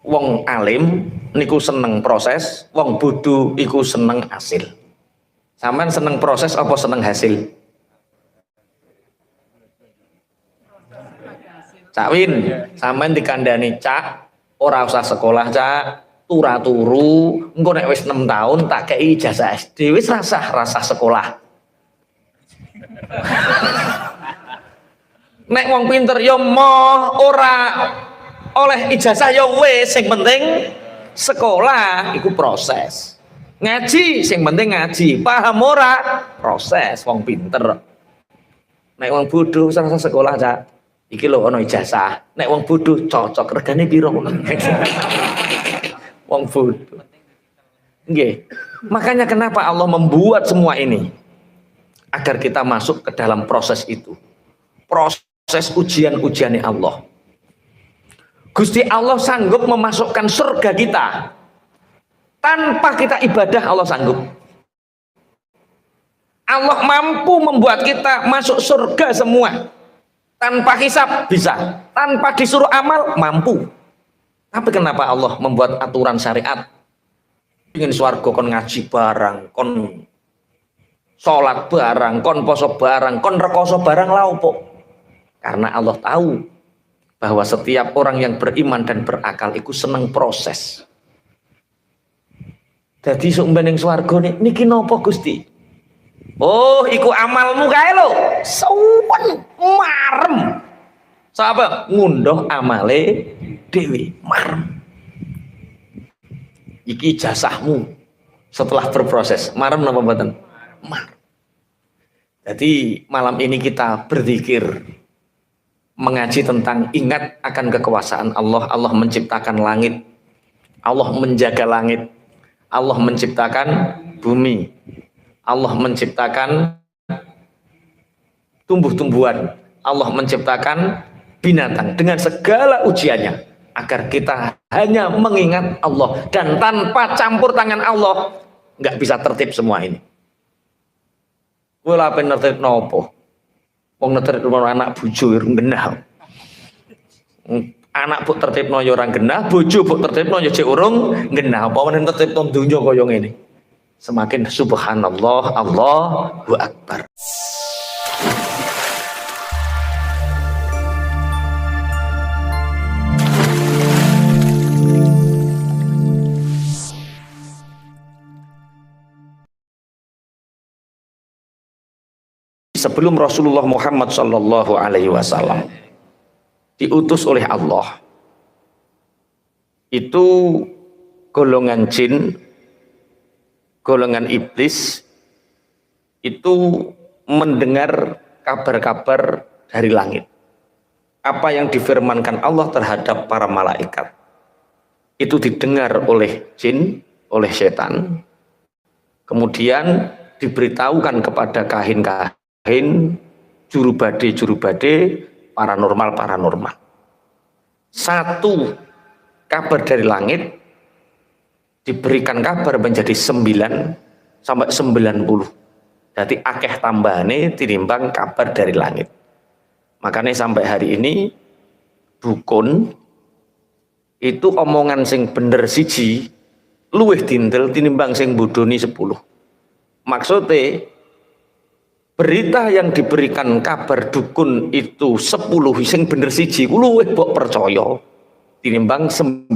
Wong alim niku seneng proses, wong bodoh iku seneng hasil. Sampean seneng proses apa seneng hasil? Cak Win, sampean dikandani Cak, ora usah sekolah Cak, turu, engko nek wis 6 tahun tak kei ijazah SD, wis rasah sekolah. Nek wong pinter ya moh ora oleh ijazah ya wis, sing penting sekolah iku proses. Ngaji sing penting ngaji, paham ora? Proses wong pinter. Nek wong bodoh rasa sekolah Cak. Iki lho ana ijazah. Nek wong bodoh cocok regane piro? Wong bodoh. Nggih. Makanya kenapa Allah membuat semua ini? Agar kita masuk ke dalam proses itu. Proses ujian-ujiannya Allah. Gusti Allah sanggup memasukkan surga kita. Tanpa kita ibadah Allah sanggup. Allah mampu membuat kita masuk surga semua. Tanpa hisab bisa, tanpa disuruh amal mampu. Tapi kenapa Allah membuat aturan syariat? Ingin swarga kon ngaji barang, kon sholat barang, kon poso barang, kon rekoso barang laupo. Karena Allah tahu bahwa setiap orang yang beriman dan berakal itu seneng proses. Jadi sumbening swarga niki napa Gusti? Oh, iku amalmu kae lho. Suwen marem. Sapa ngunduh amale dhewe marem. Iki jasahmu setelah berproses. Marem napa mboten? Marem. Jadi malam ini kita berzikir, mengaji tentang ingat akan kekuasaan Allah. Allah menciptakan langit, Allah menjaga langit, Allah menciptakan bumi, Allah menciptakan tumbuh-tumbuhan, Allah menciptakan binatang dengan segala ujiannya agar kita hanya mengingat Allah dan tanpa campur tangan Allah nggak bisa tertib semua ini. Kowe lha pengen tertib nopo? Wong tertib anak bojo genah. Anak bu tertibno ya ora genah, bojo bu tertibno ya jek urung genah. Apa meneh tertibno donya kaya ngene. Semakin subhanallah, Allahu akbar. Sebelum Rasulullah Muhammad sallallahu alaihi wasallam diutus oleh Allah, itu golongan jin, golongan iblis itu mendengar kabar-kabar dari langit. Apa yang difirmankan Allah terhadap para malaikat itu didengar oleh jin, oleh setan, kemudian diberitahukan kepada kahin-kahin, jurubade, paranormal. Satu kabar dari langit diberikan kabar menjadi 9 sampai 90. Jadi akeh tambahane tinimbang kabar dari langit. Makanya sampai hari ini dukun itu omongan sing bener siji luwih dintel tinimbang sing bodoni 10. Maksudnya berita yang diberikan kabar dukun itu 10 sing bener siji luwih mbok percaya tinimbang 9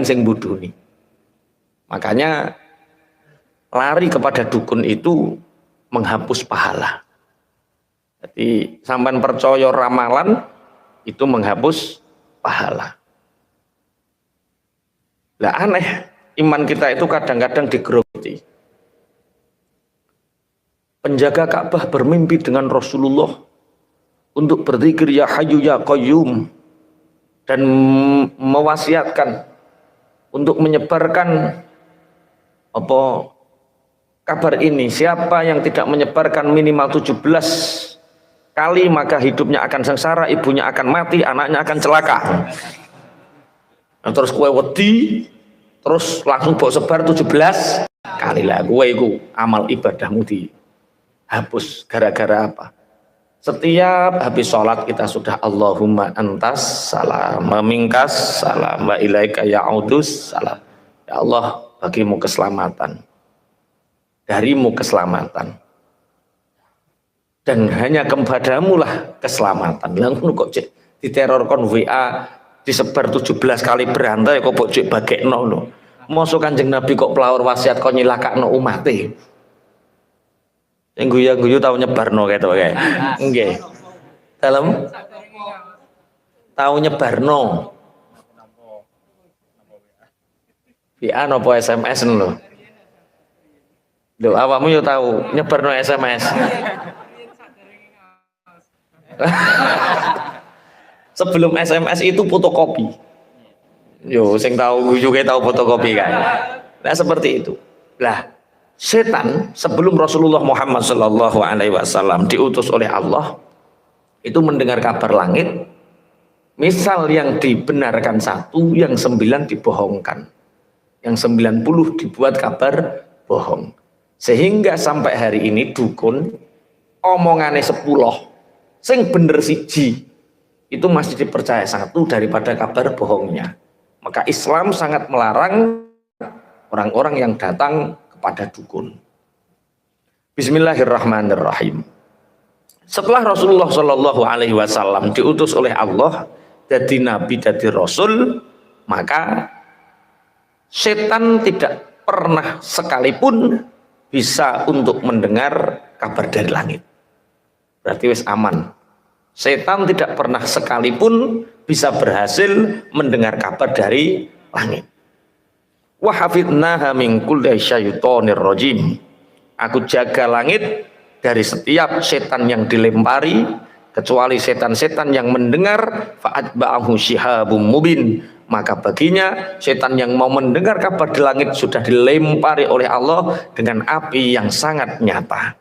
sing bodoni. Makanya lari kepada dukun itu menghapus pahala. Jadi sampean percaya ramalan itu menghapus pahala. Lah aneh, iman kita itu kadang-kadang digerogoti. Penjaga Ka'bah bermimpi dengan Rasulullah untuk berzikir ya Hayyu ya Qayyum dan mewasiatkan untuk menyebarkan kabar ini. Siapa yang tidak menyebarkan minimal 17 kali maka hidupnya akan sengsara, ibunya akan mati, anaknya akan celaka. Nah, terus kue wedi, terus langsung bawa sebar 17 kali lah. Kue itu amal ibadahmu dihapus gara-gara apa? Setiap habis sholat kita sudah Allahumma antas salam, memingkas salam, wa ilaika ya'udus salam. Ya Allah, bagimu keselamatan, darimu keselamatan, dan hanya kepadamu lah keselamatan. Langsung kok cek diterorkan WA, disebar 17 kali berantai kok cek bagekno no. Mosok Kanjeng Nabi kok pelawar wasiat kok nyilakakno umate. Yang guyu-guyu tahu nyebarno gitu kayak, nggih. Dalam tahu nyebarno. WA nopo SMS lho. Lho awakmu yo tahu nyebarno SMS. Sebelum SMS itu fotokopi. Yo sing tahu juga tahu fotokopi kan. Nah seperti itu. Lah setan sebelum Rasulullah Muhammad Shallallahu Alaihi Wasallam diutus oleh Allah itu mendengar kabar langit, misal yang dibenarkan 1, yang 9 dibohongkan, yang 90 dibuat kabar bohong, sehingga sampai hari ini dukun omongane 10 sing bener siji itu masih dipercaya 1 daripada kabar bohongnya. Maka Islam sangat melarang orang-orang yang datang kepada dukun. Bismillahirrahmanirrahim. Setelah Rasulullah Shallallahu Alaihi Wasallam diutus oleh Allah jadi nabi, jadi rasul, maka setan tidak pernah sekalipun bisa untuk mendengar kabar dari langit. Berarti wis aman. Setan tidak pernah sekalipun bisa berhasil mendengar kabar dari langit. Wa hafidnaha min kulli syaithanir rajim. Aku jaga langit dari setiap setan yang dilempari, kecuali setan-setan yang mendengar fa'atba'ahu syihabum mubin. Maka baginya setan yang mau mendengar kabar di langit sudah dilempari oleh Allah dengan api yang sangat nyata.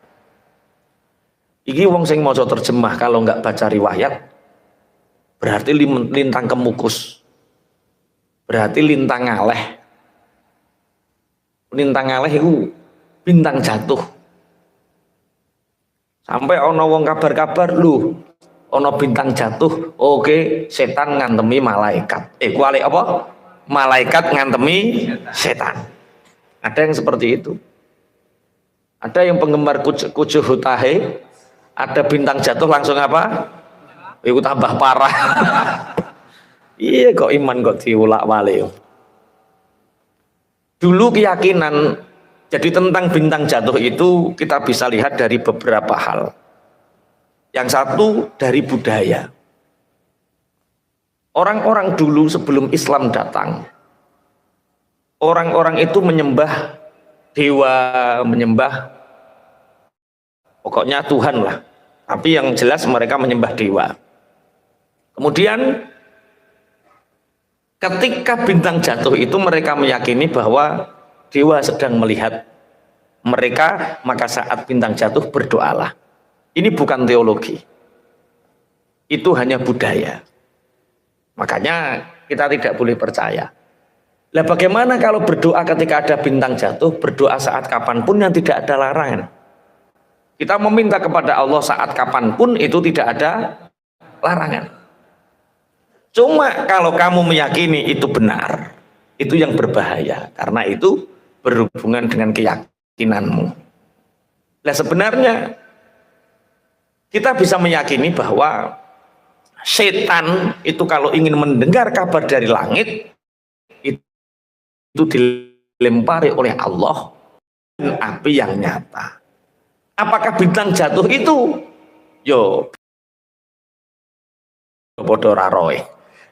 Iki wong sing maca terjemah kalau nggak baca riwayat berarti lintang kemukus, berarti lintang ngaleh. Lintang ngaleh itu bintang jatuh. Sampai ono wong kabar-kabar lu ono bintang jatuh, oke, setan ngantemi malaikat. Kuali apa? Malaikat ngantemi setan. Ada yang seperti itu. Ada yang penggemar kucuh hutahe, ada bintang jatuh langsung apa? Itu tambah parah. Iya kok iman kok diulak wali. Dulu keyakinan jadi tentang bintang jatuh itu kita bisa lihat dari beberapa hal. Yang satu dari budaya. Orang-orang dulu sebelum Islam datang, orang-orang itu menyembah dewa, menyembah pokoknya Tuhan lah. Tapi yang jelas mereka menyembah dewa. Kemudian ketika bintang jatuh itu mereka meyakini bahwa dewa sedang melihat mereka, maka saat bintang jatuh berdoalah. Ini bukan teologi, itu hanya budaya. Makanya kita tidak boleh percaya. Lah bagaimana kalau berdoa ketika ada bintang jatuh, berdoa saat kapanpun yang tidak ada larangan. Kita meminta kepada Allah saat kapanpun itu tidak ada larangan. Cuma kalau kamu meyakini itu benar, itu yang berbahaya, karena itu berhubungan dengan keyakinanmu. Nah sebenarnya kita bisa meyakini bahwa setan itu kalau ingin mendengar kabar dari langit itu dilempari oleh Allah dengan api yang nyata. Apakah bintang jatuh itu? Yo bodoh raroy.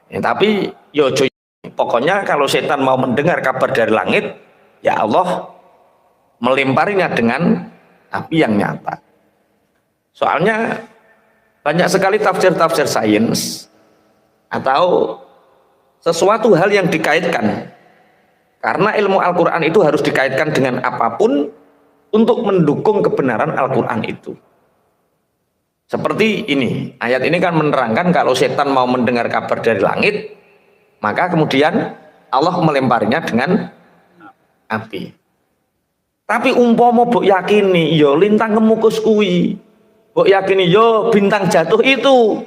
Tapi yo pokoknya kalau setan mau mendengar kabar dari langit, ya Allah melemparinya dengan api yang nyata. Soalnya banyak sekali tafsir-tafsir sains atau sesuatu hal yang dikaitkan, karena ilmu Al-Quran itu harus dikaitkan dengan apapun untuk mendukung kebenaran Al-Quran itu. Seperti ini, ayat ini kan menerangkan kalau setan mau mendengar kabar dari langit, maka kemudian Allah melemparinya dengan api. Tapi umpama mbok yakini yo lintang kemukus kuwi, Kok yakini yo bintang jatuh itu?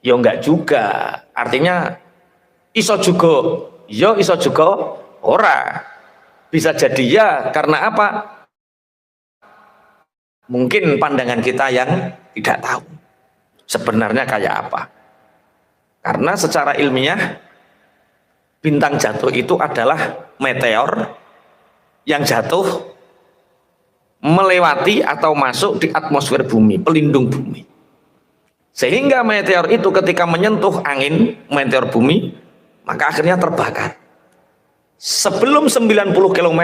Yo enggak juga. Artinya iso juga, yo iso juga ora. Bisa jadi ya karena apa? Mungkin pandangan kita yang tidak tahu sebenarnya kayak apa. Karena secara ilmiah bintang jatuh itu adalah meteor yang jatuh melewati atau masuk di atmosfer bumi, pelindung bumi. Sehingga meteor itu ketika menyentuh angin meteor bumi, maka akhirnya terbakar. Sebelum 90 km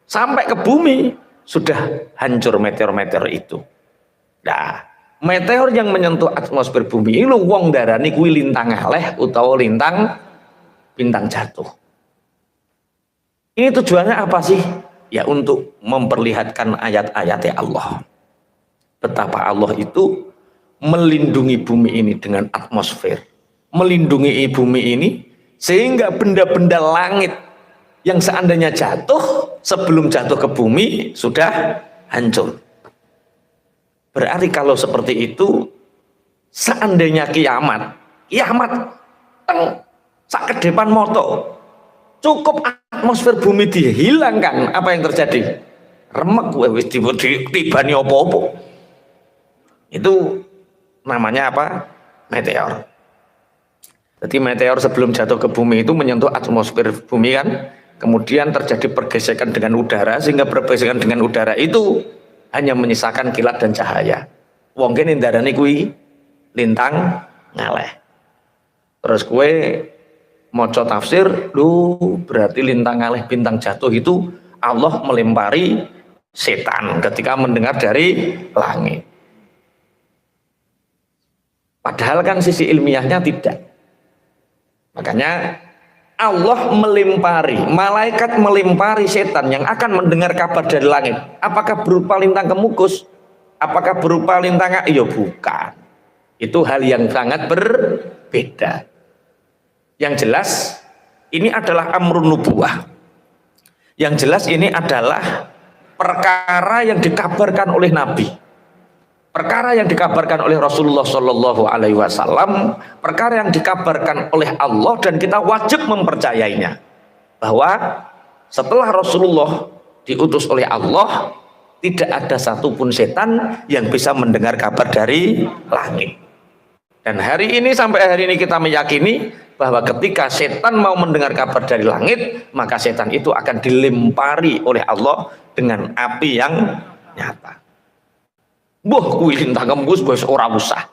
sampai ke bumi, sudah hancur meteor-meteor itu. Nah, meteor yang menyentuh atmosfer bumi ini wong darani kuwi lintang aleh utawa lintang bintang jatuh. Ini tujuannya apa sih? Ya untuk memperlihatkan ayat-ayat Allah. Betapa Allah itu melindungi bumi ini dengan atmosfer. Melindungi bumi ini sehingga benda-benda langit yang seandainya jatuh sebelum jatuh ke bumi sudah hancur. Berarti kalau seperti itu seandainya kiamat sakedepan moto cukup atmosfer bumi dihilangkan, apa yang terjadi? Remek wis tibani opo-opo. Itu namanya apa? Meteor. Jadi meteor sebelum jatuh ke bumi itu menyentuh atmosfer bumi kan, kemudian terjadi pergesekan dengan udara, sehingga pergesekan dengan udara itu hanya menyisakan kilat dan cahaya. Wong kene ndarani kuwi lintang ngaleh. Terus kue maca tafsir, berarti lintang ngaleh bintang jatuh itu Allah melempari setan ketika mendengar dari langit. Padahal kan sisi ilmiahnya tidak. Makanya Allah melempari, malaikat melempari setan yang akan mendengar kabar dari langit. Apakah berupa lintang kemukus? Apakah berupa lintang? Iya bukan. Itu hal yang sangat berbeda. Yang jelas ini adalah amrun nubuwah. Yang jelas ini adalah perkara yang dikabarkan oleh Nabi. Perkara yang dikabarkan oleh Rasulullah Shallallahu Alaihi Wasallam, perkara yang dikabarkan oleh Allah dan kita wajib mempercayainya. Bahwa setelah Rasulullah diutus oleh Allah, tidak ada satupun setan yang bisa mendengar kabar dari langit. Dan hari ini sampai hari ini kita meyakini bahwa ketika setan mau mendengar kabar dari langit, maka setan itu akan dilempari oleh Allah dengan api yang nyata. Boh, kuwi lintang kembus bos ora usah.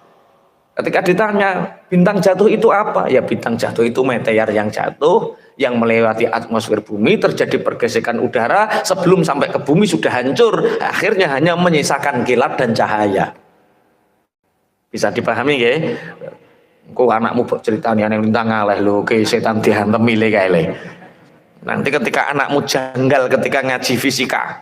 Ketika ditanya bintang jatuh itu apa? Ya bintang jatuh itu meteor yang jatuh, yang melewati atmosfer bumi, terjadi pergesekan udara, sebelum sampai ke bumi sudah hancur, akhirnya hanya menyisakan kilat dan cahaya. Bisa dipahami ya? Kok anakmu ceritanya yang lintang ngaleh lho, ke setan dihantemi le kae le. Nanti ketika anakmu janggal ketika ngaji fisika,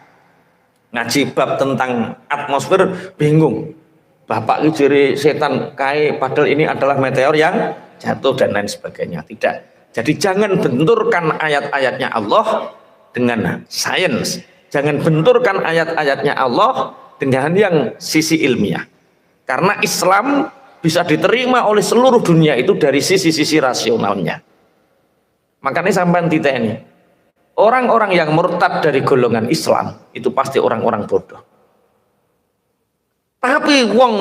ngaji bab tentang atmosfer, bingung. Bapak itu jadi setan kae, padahal ini adalah meteor yang jatuh dan lain sebagainya. Tidak. Jadi jangan benturkan ayat-ayatnya Allah dengan sains. Jangan benturkan ayat-ayatnya Allah dengan yang sisi ilmiah. Karena Islam bisa diterima oleh seluruh dunia itu dari sisi-sisi rasionalnya. Makanya sampai titik ini. Orang-orang yang murtad dari golongan Islam itu pasti orang-orang bodoh. Tapi wong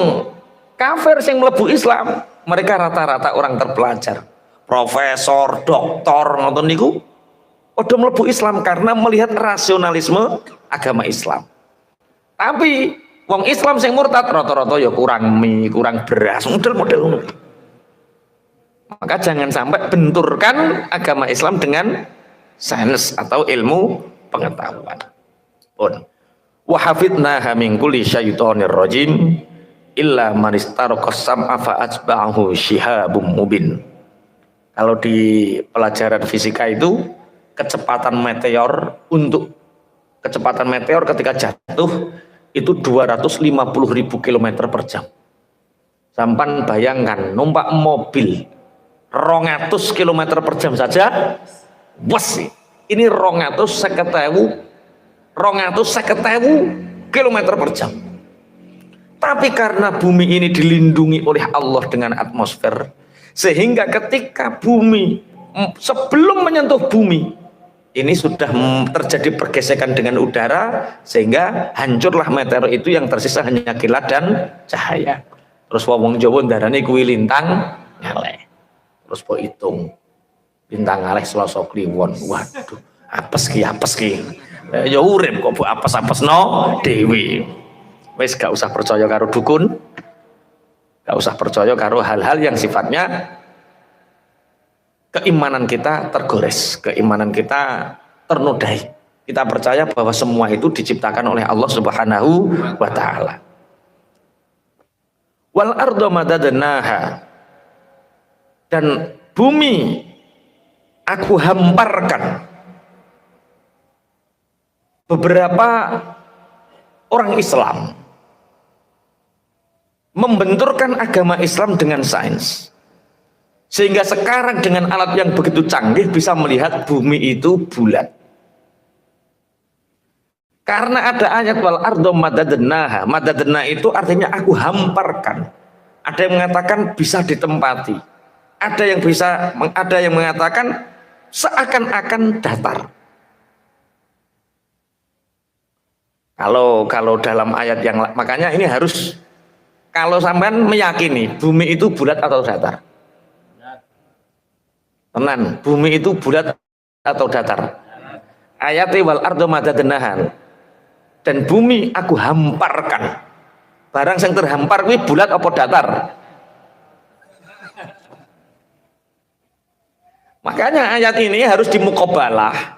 kafir yang mlebu Islam, mereka rata-rata orang terpelajar, profesor, doktor, ngoten niku padha mlebu Islam karena melihat rasionalisme agama Islam. Tapi wong Islam yang murtad rata-rata ya kurang mie, kurang beras, model-model ngono. Maka jangan sampai benturkan agama Islam dengan sains atau ilmu pengetahuan. Wa hafidnaha min kulli syaitonir rajim illa man istaraqas sam'a fa atba'ahu shihabum mubin. Kalau di pelajaran fisika itu kecepatan meteor ketika jatuh itu 250.000 km per jam. Sampan bayangkan numpak mobil 200 km per jam saja. Wes, ini 250.000 km per jam. Tapi karena bumi ini dilindungi oleh Allah dengan atmosfer, sehingga ketika bumi sebelum menyentuh bumi ini sudah terjadi pergesekan dengan udara, sehingga hancurlah meteor itu, yang tersisa hanya kilat dan cahaya. Terus wong Jawa ndarani kuwi lintang ngaleh. Terus po hitung lintang ngaleh Selasa Kliwon. Waduh, apes ki. Ya urip kok bu apes-apesno dewi. Wis gak usah percaya karo dukun, gak usah percaya karo hal-hal yang sifatnya keimanan kita tergores, keimanan kita ternodai. Kita percaya bahwa semua itu diciptakan oleh Allah Subhanahu wa ta'ala. Wal ardo madadnaha, dan bumi aku hamparkan. Beberapa orang Islam membenturkan agama Islam dengan sains, sehingga sekarang dengan alat yang begitu canggih bisa melihat bumi itu bulat. Karena ada ayat wal ardo madadnaha. Madadna itu artinya aku hamparkan. Ada yang mengatakan bisa ditempati. Ada yang mengatakan seakan-akan datar. Kalau dalam ayat yang makanya ini harus, kalau sampean meyakini bumi itu bulat atau datar. Tenan, bumi itu bulat atau datar. Ayat wal ardo madadnaha. Dan bumi aku hamparkan. Barang yang terhampar kuwi bulat apa datar? Makanya ayat ini harus dimuqabalah,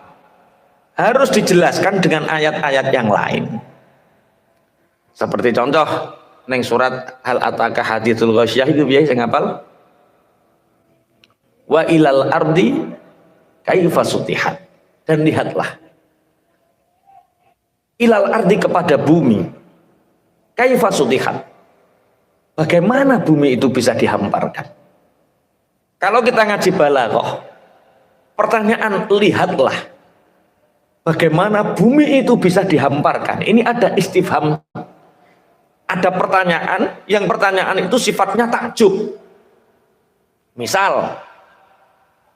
harus dijelaskan dengan ayat-ayat yang lain. Seperti contoh neng surat Hal Ataka Haditsul Ghasyiyah itu biasa sing hafal. Wa ilal ardi kaifa sutihat. Dan lihatlah ilal ardi, kepada bumi, kaifa sutihat, bagaimana bumi itu bisa dihamparkan. Kalau kita ngaji balaghah, pertanyaan lihatlah bagaimana bumi itu bisa dihamparkan, ini ada istifham, ada pertanyaan, yang pertanyaan itu sifatnya takjub. Misal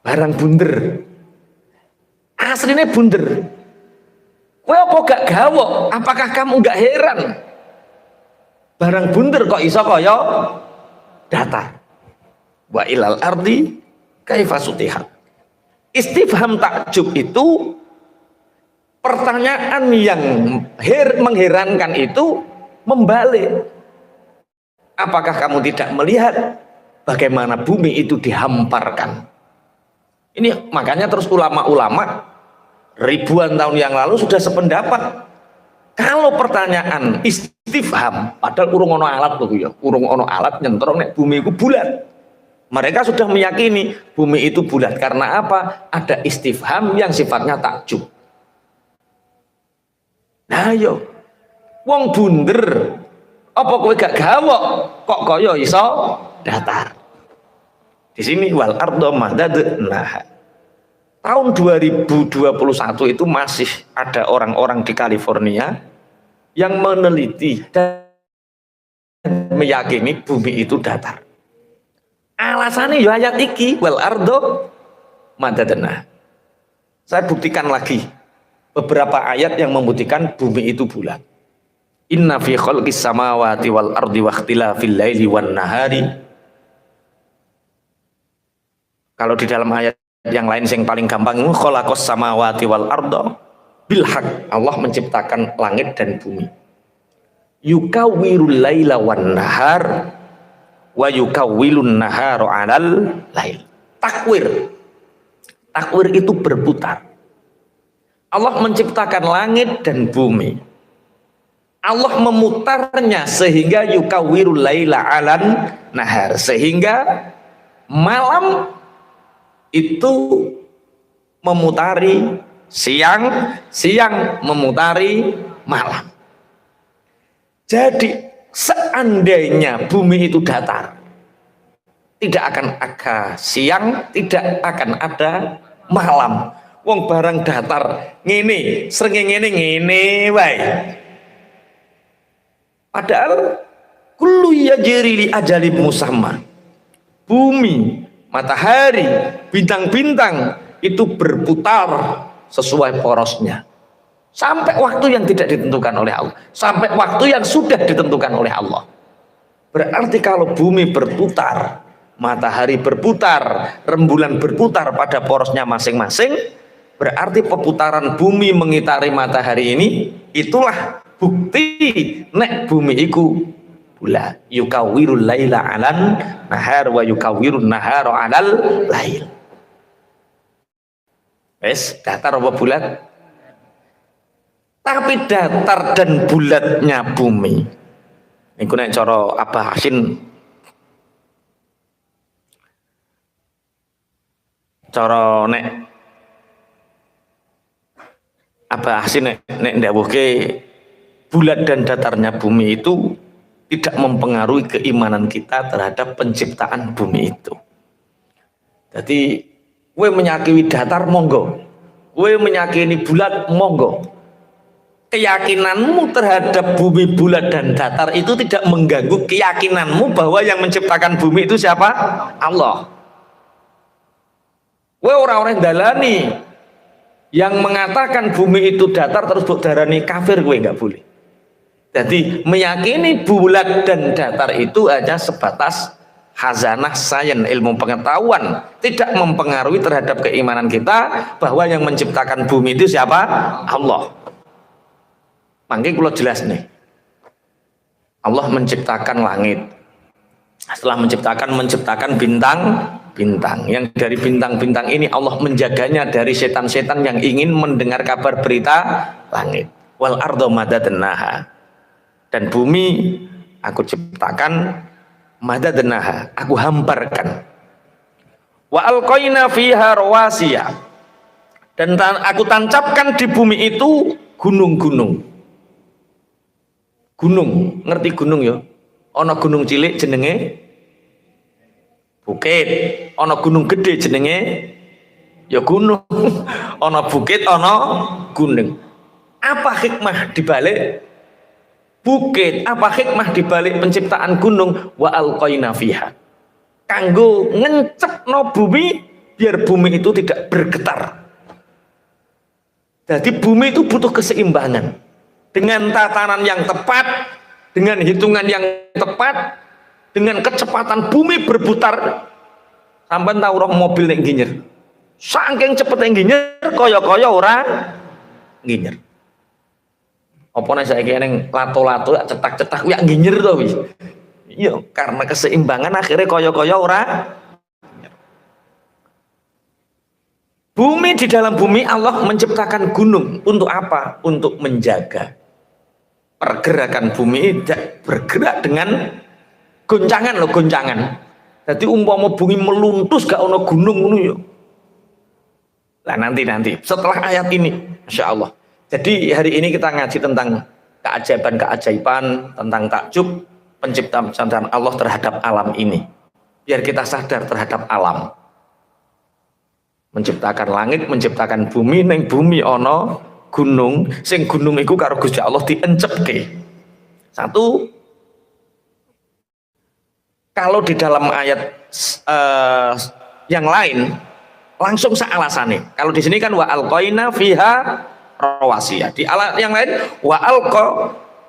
barang bunder, aslinya bunder, kowe apa gak gawok? Apakah kamu gak heran? Barang bunder kok iso kaya datar. Wa ilal ardi kaifa sutihat. Istifham takjub itu pertanyaan yang mengherankan itu membalik. Apakah kamu tidak melihat bagaimana bumi itu dihamparkan? Ini makanya terus ulama-ulama ribuan tahun yang lalu sudah sependapat. Kalau pertanyaan istifham, padahal urung ono alat tuh ya, urung ono alat nyentrong nek bumi itu bulat. Mereka sudah meyakini bumi itu bulat karena apa? Ada istifham yang sifatnya takjub. Nah yo, wong bunder, apa kowe gak gawok? Kok kaya iso datar? Di sini wal ardo madadnaha. Tahun 2021 itu masih ada orang-orang di California yang meneliti dan meyakini bumi itu datar. Alasannya ya ayat iki wal ardo madadna. Saya buktikan lagi beberapa ayat yang membuktikan bumi itu bulat. Inna fi khalqis samawati wal ardi wa ikhtilafil laili wan nahari. Kalau di dalam ayat yang lain yang paling gampang, khalaqas samawati wal arda bil haq, Allah menciptakan langit dan bumi. Yukawwirul laila wan nahar wa yukawwilun nahara 'alal lail. Takwir itu berputar. Allah menciptakan langit dan bumi, Allah memutarnya sehingga yukawwirul laila 'alan nahar, sehingga malam itu memutari siang, siang memutari malam. Jadi seandainya bumi itu datar, tidak akan ada siang, tidak akan ada malam. Wong barang datar ngene, srengenge ngene wae. Padahal Kullu yajri li ajalin musamma. Bumi, matahari, bintang-bintang itu berputar sesuai porosnya. Sampai waktu yang tidak ditentukan oleh Allah. Sampai waktu yang sudah ditentukan oleh Allah. Berarti kalau bumi berputar, matahari berputar, rembulan berputar pada porosnya masing-masing, berarti perputaran bumi mengitari matahari ini, itulah bukti nek bumi iku bulat. Yukawwirul laila 'alan nahar wa yukawwirun nahara 'alal lail. Wes, datar apa bulat? Tapi datar dan bulatnya bumi niku nek cara Abah Hasin, cara nek Abah Hasin nek ndawuhke bulat dan datarnya bumi itu tidak mempengaruhi keimanan kita terhadap penciptaan bumi itu. Jadi kowe menyakini datar monggo, kowe menyakini bulat monggo. Keyakinanmu terhadap bumi bulat dan datar itu tidak mengganggu keyakinanmu bahwa yang menciptakan bumi itu siapa? Allah. Kowe orang-orang dalani yang mengatakan bumi itu datar terus mbok darani kafir, kowe nggak boleh. Jadi meyakini bulat dan datar itu hanya sebatas khazanah sains, ilmu pengetahuan, tidak mempengaruhi terhadap keimanan kita bahwa yang menciptakan bumi itu siapa? Allah. Mangke kula jelas nih. Allah menciptakan langit. Setelah menciptakan bintang-bintang. Yang dari bintang-bintang ini Allah menjaganya dari setan-setan yang ingin mendengar kabar berita langit. Wal ardo madadnaha. Dan bumi aku ciptakan madadnaha, aku hamparkan. Wa alqaina fiha rawasiya. Dan aku tancapkan di bumi itu gunung-gunung. Gunung, ngerti gunung ya? Ana gunung cilik jenenge bukit, ana gunung gede jenenge ya gunung. Ana bukit, ana gunung. Apa hikmah dibalik bukit? Apa hikmah dibalik penciptaan gunung? Wa alqaina fiha. Kanggo ngencepno bumi biar bumi itu tidak bergetar. Jadi bumi itu butuh keseimbangan. Dengan tatanan yang tepat, dengan hitungan yang tepat, dengan kecepatan bumi berputar. Sampai tahu roh mobil yang ginyer, saking cepet yang ginyer, kaya-kaya orang ginyer. Apa nih saya kira yang lato-lato, cetak-cetak, ya ginyer tuh wis. Iya, karena keseimbangan akhirnya kaya-kaya orang. Bumi, di dalam bumi Allah menciptakan gunung untuk apa? Untuk menjaga pergerakan bumi tidak bergerak dengan goncangan loh, goncangan. Jadi umpama bumi meluntus gak ono gunung ngono yo. Lah nanti setelah ayat ini, Masya Allah. Jadi hari ini kita ngaji tentang keajaiban-keajaiban, tentang takjub penciptaan Allah terhadap alam ini. Biar kita sadar terhadap alam. Menciptakan langit, menciptakan bumi, neng bumi ono gunung, sing gunung iku karo Gusti Allah diencepke. Satu, kalau di dalam ayat yang lain langsung sealasane. Kalau di sini kan wa alqaina fiha rawasiya. Di alat yang lain wa alqa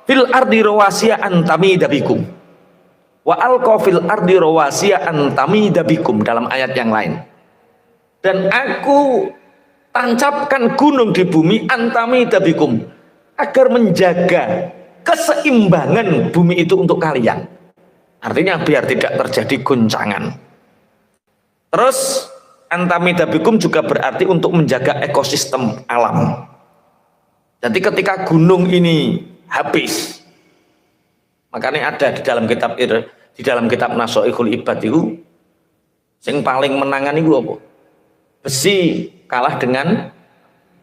fil ardi rawasiya antamida bikum. Wa alqa fil ardi rawasiya antamida bikum dalam ayat yang lain. Dan aku tancapkan gunung di bumi antamida bikum agar menjaga keseimbangan bumi itu untuk kalian. Artinya biar tidak terjadi goncangan. Terus antamida bikum juga berarti untuk menjaga ekosistem alam. Jadi ketika gunung ini habis, makanya ada di dalam kitab Nasoihul Ibad itu yang paling menangan itu apa? Besi kalah dengan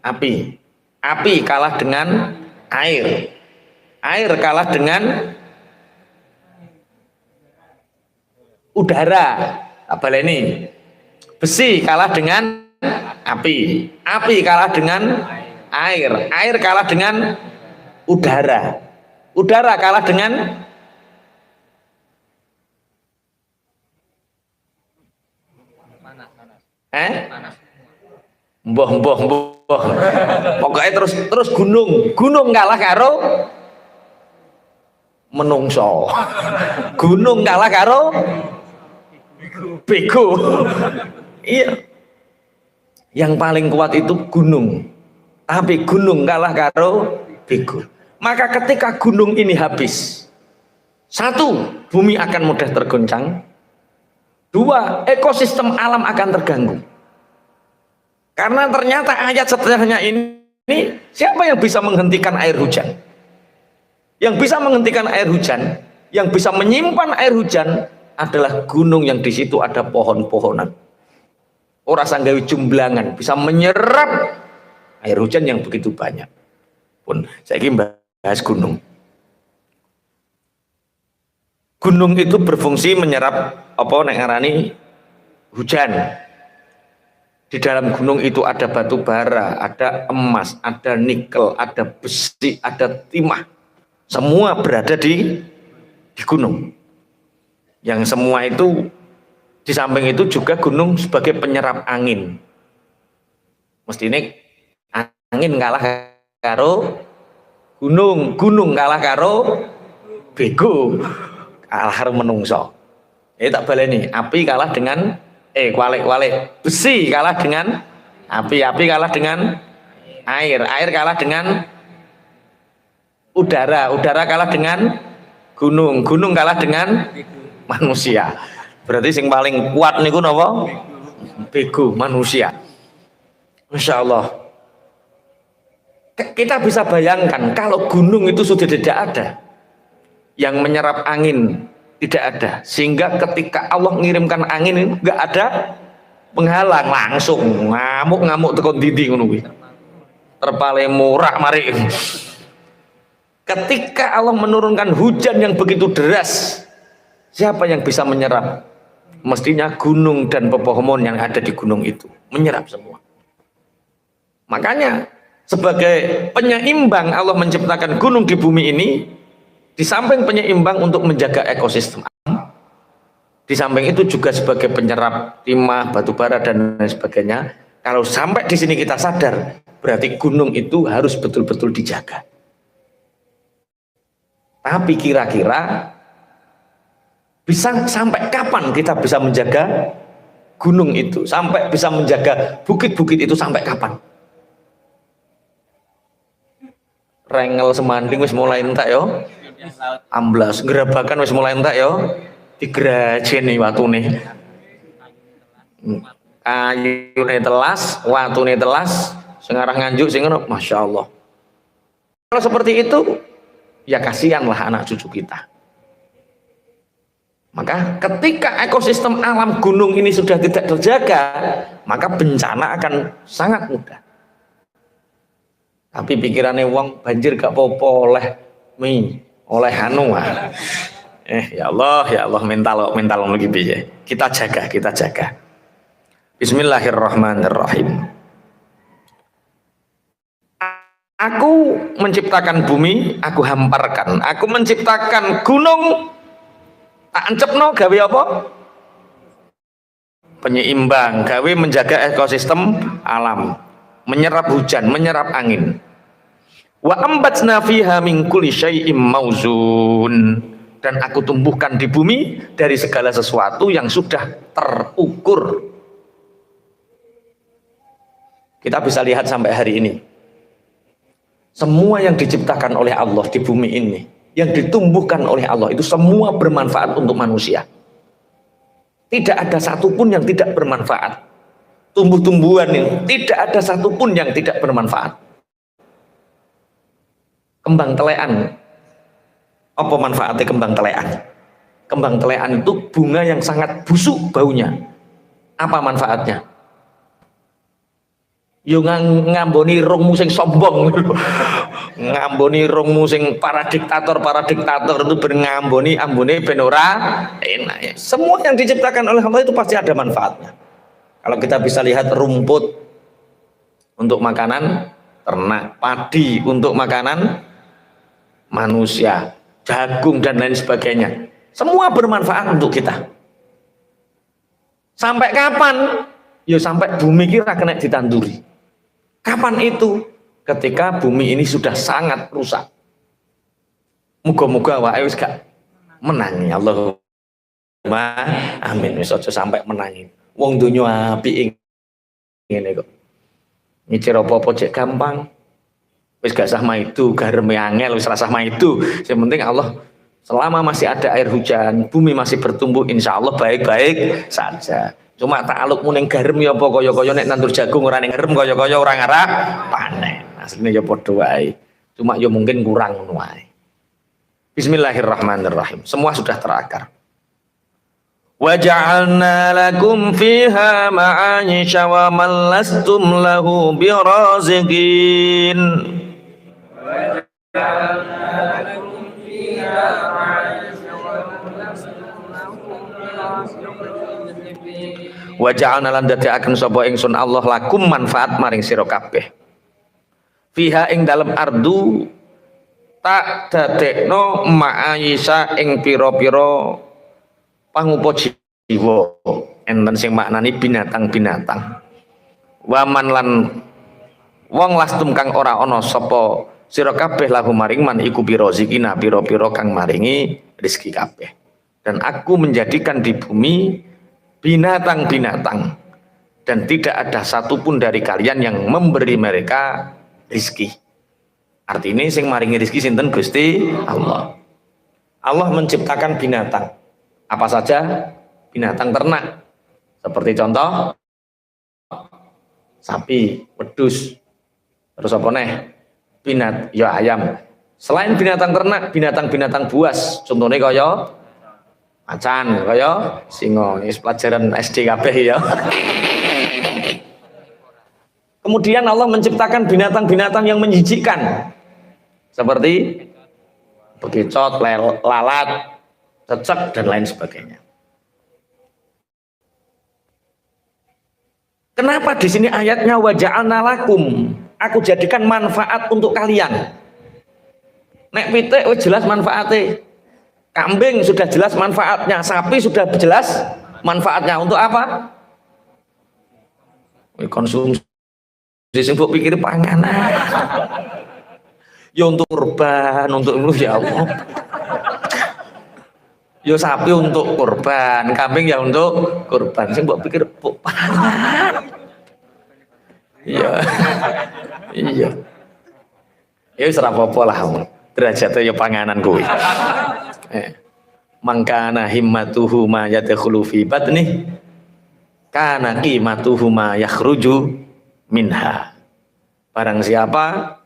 api, api kalah dengan air, air kalah dengan udara. Apa ini? Besi kalah dengan api, api kalah dengan air, air kalah dengan udara, udara kalah dengan Mbah. Pokoknya terus gunung kalah karo menungso. Gunung kalah karo bego. Iya. Yang paling kuat itu gunung. Tapi gunung kalah karo bego. Maka ketika gunung ini habis, satu, bumi akan mudah tergoncang. Dua, ekosistem alam akan terganggu. Karena ternyata ayat setelahnya ini, siapa yang bisa menghentikan air hujan? Yang bisa menghentikan air hujan, yang bisa menyimpan air hujan adalah gunung yang di situ ada pohon-pohonan. Orang sanggawi jumblangan bisa menyerap air hujan yang begitu banyak. Pun saya ingin bahas gunung. Gunung itu berfungsi menyerap apa nek ngarani hujan. Di dalam gunung itu ada batu bara, ada emas, ada nikel, ada besi, ada timah. Semua berada di gunung. Yang semua itu di samping itu juga gunung sebagai penyerap angin. Mesti ini angin kalah karo gunung kalah karo bego, kalah karo menungso. Tak baleni, api kalah dengan kualik besi kalah dengan api kalah dengan air kalah dengan udara kalah dengan gunung kalah dengan manusia. Berarti yang paling kuat niku napa? Bego, manusia. Masya Allah. Kita bisa bayangkan kalau gunung itu sudah tidak ada, yang menyerap angin tidak ada, sehingga ketika Allah mengirimkan angin ini nggak ada penghalang, langsung ngamuk tekon didi ngono kuwi. Terpale murah mari. Ketika Allah menurunkan hujan yang begitu deras, siapa yang bisa menyerap? Mestinya gunung dan pepohonan yang ada di gunung itu menyerap semua. Makanya sebagai penyeimbang Allah menciptakan gunung di bumi ini. Di samping penyeimbang untuk menjaga ekosistem alam, di samping itu juga sebagai penyerap timah, batu bara dan lain sebagainya. Kalau sampai di sini kita sadar, berarti gunung itu harus betul-betul dijaga. Tapi kira-kira bisa sampai kapan kita bisa menjaga gunung itu? Sampai bisa menjaga bukit-bukit itu sampai kapan? Rengel semanding wis mulai entek yo. Amblas gerabakan wis mulai entek yo, digrajeni watune. Ayune telas, watune telas, sing arah nganjuk sing ngono, masyaallah. Kalau seperti itu, ya kasihanlah anak cucu kita. Maka ketika ekosistem alam gunung ini sudah tidak terjaga, maka bencana akan sangat mudah. Tapi pikirannya wong banjir gak popo oleh anu ya Allah mental lagi piye. Kita jaga. Bismillahirrahmanirrahim. Aku menciptakan bumi, aku hamparkan. Aku menciptakan gunung, tak encepno gawe apa? Penyeimbang, gawe menjaga ekosistem alam, menyerap hujan, menyerap angin. Wa ambatna fiha min kulli syai'im mauzun, dan aku tumbuhkan di bumi dari segala sesuatu yang sudah terukur. Kita bisa lihat sampai hari ini, semua yang diciptakan oleh Allah di bumi ini, yang ditumbuhkan oleh Allah itu semua bermanfaat untuk manusia. Tidak ada satupun yang tidak bermanfaat. Tumbuh-tumbuhan ini tidak ada satupun yang tidak bermanfaat. Kembang telean, apa manfaatnya kembang telean? Kembang telean itu bunga yang sangat busuk baunya. Apa manfaatnya? Yo ngamboni rungmu sing sombong, ngamboni rungmu sing para diktator itu berngamboni ambone ben ora enak ya. Semua yang diciptakan oleh Allah itu pasti ada manfaatnya. Kalau kita bisa lihat rumput untuk makanan ternak, padi untuk makanan manusia, jagung dan lain sebagainya, semua bermanfaat untuk kita. Sampai kapan Ya sampai bumi kira kena ditanduri. Kapan itu? Ketika bumi ini sudah sangat rusak. Muga-muga wae wis gak menangi. Allahumma amin. Wis aja sampai menangi. Wong donya apik ngene kok. Nyicir apa-apa cek gampang. Wis gak sah maidu, gareme angel wis rasah maidu. Yang penting Allah selama masih ada air hujan, bumi masih bertumbuh, insya Allah baik-baik saja. Cuma takluk muning garam ya apa kaya-kaya nek nandur jagung ora ning garam kaya-kaya ora ngarah panen. Asline ya padha wae. Cuma ya mungkin kurang ngono wae. Bismillahirrahmanirrahim. Semua sudah terakar. Wa ja'alna lakum fiha ma'aisha wa man lastum lahu biraziqin. Wa ja'alna lan dadekaken sapa ingsun Allah lakum manfaat maring sira kabeh. Fiha ing dalem ardu tak dadekno ma'aisha ing pira-pira pangupa jiwa enten sing maknani binatang-binatang. Waman lan wong lastum kang ora ana sapa sira kabeh lahu maring man iku birozikina pira-pira kang maringi rezeki kabeh. Dan aku menjadikan di bumi binatang-binatang dan tidak ada satupun dari kalian yang memberi mereka rezeki. Artinya sing maringi rezeki sinten Gusti Allah. Allah menciptakan binatang. Apa saja? Binatang ternak. Seperti contoh sapi, wedhus. Terus apa neh? Ya ayam. Selain binatang ternak, binatang-binatang buas. Contohnya kaya macan, kaya singa. Ini pelajaran SD kabeh ya. Kemudian Allah menciptakan binatang-binatang yang menjijikkan. Seperti bekicot, lalat, cecek dan lain sebagainya. Kenapa di sini ayatnya wa ja'alna lakum? Aku jadikan manfaat untuk kalian. Nek pitik wis jelas manfaatnya. Kambing sudah jelas manfaatnya, sapi sudah jelas manfaatnya. Untuk apa? Konsumsi sing mbok pikir panganan. Ya untuk kurban, untuk ya Allah. Ya sapi untuk kurban, kambing ya untuk kurban. Sing mbok pikir pangan. Iya. Iya. Ya wis ora apa-apa lah. Derajate ya panganan kuwi. Mangkana himmatuhu ma yadkhulu fi batni kana qimatuhu ma yakhruju minha. Barang siapa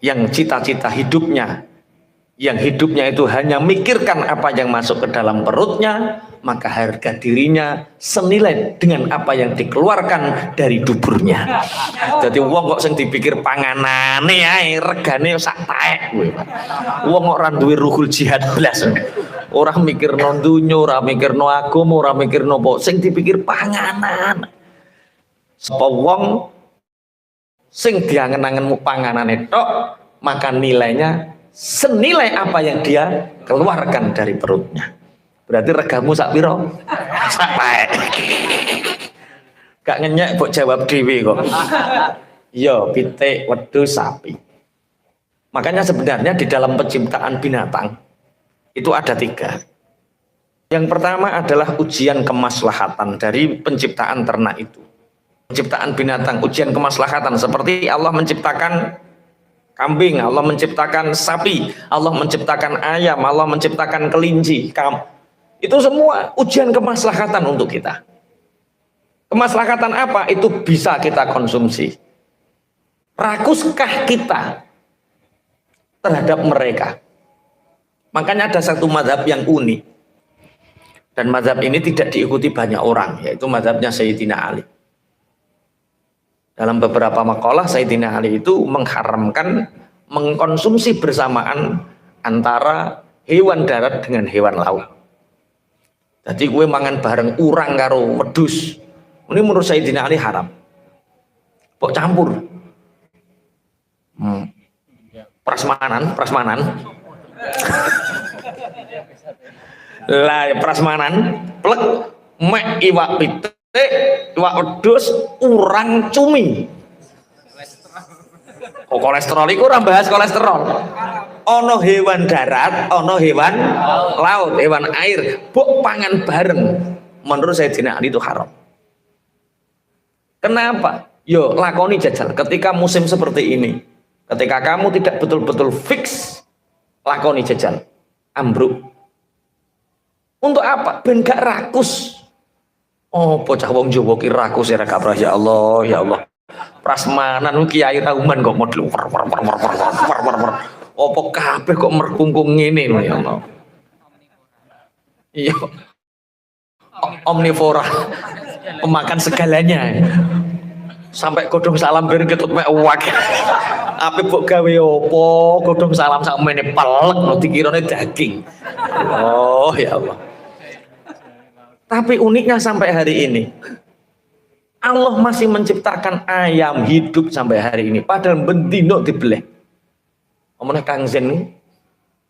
yang cita-cita hidupnya, yang hidupnya itu hanya mikirkan apa yang masuk ke dalam perutnya, maka harga dirinya senilai dengan apa yang dikeluarkan dari duburnya. Jadi wong kok sing dipikir panganane ae regane sak taek kowe. Wong kok ora duwe ruhul jihad blas. Ora mikirno donya, ora mikirno agama, ora mikirno apa, sing dipikir panganan. Sapa wong sing diangen-angenmu panganane tok, maka nilainya senilai apa yang dia keluarkan dari perutnya. Berarti regamu sak piro? Sak taek. Gak ngenyek mbok jawab dhewe kok. Iya, pitik, wedhus, sapi. Makanya sebenarnya di dalam penciptaan binatang itu ada 3. Yang pertama adalah ujian kemaslahatan dari penciptaan ternak itu. Penciptaan binatang, ujian kemaslahatan seperti Allah menciptakan kambing, Allah menciptakan sapi, Allah menciptakan ayam, Allah menciptakan kelinci. Itu semua ujian kemaslahatan untuk kita. Kemaslahatan apa? Itu bisa kita konsumsi. Rakuskah kita terhadap mereka? Makanya ada satu mazhab yang unik. Dan mazhab ini tidak diikuti banyak orang, yaitu mazhabnya Sayyidina Ali. Dalam beberapa makalah Sayyidina Ali itu mengharamkan mengkonsumsi bersamaan antara hewan darat dengan hewan laut. Jadi gue mangan bareng urang karo wedhus. Ini menurut Sayyidina Ali haram. Kok campur? Prasmanan. Lah prasmanan plek mek iwak pitik iwak wedhus, urang cumi. Kok kolesterol iku ora bahas kolesterol. Ana hewan darat, ana hewan laut, hewan air, mbok pangan bareng. Menurut Sayyidina Ali itu haram. Kenapa? Yo lakoni jajal ketika musim seperti ini. Ketika kamu tidak betul-betul fix, lakoni jajal. Ambruk. Untuk apa? Ben gak rakus. Oh, bocah wong Jawa ki rakus ya kaprah ya Allah, ya Allah. Prasmanan kiai rauman kok model opo kabeh kok merkungkung ngene ya Allah. Iya. Omnivora. Pemakan segalanya. Sampai godhong salam ben ketut mek uwak. Ape mbok gawe opo? Godhong salam sakmene pelek no dikirane daging. Oh ya Allah. Tapi uniknya sampai hari ini Allah masih menciptakan ayam hidup sampai hari ini. Padahal bendino dibelah. Omone Kang Zen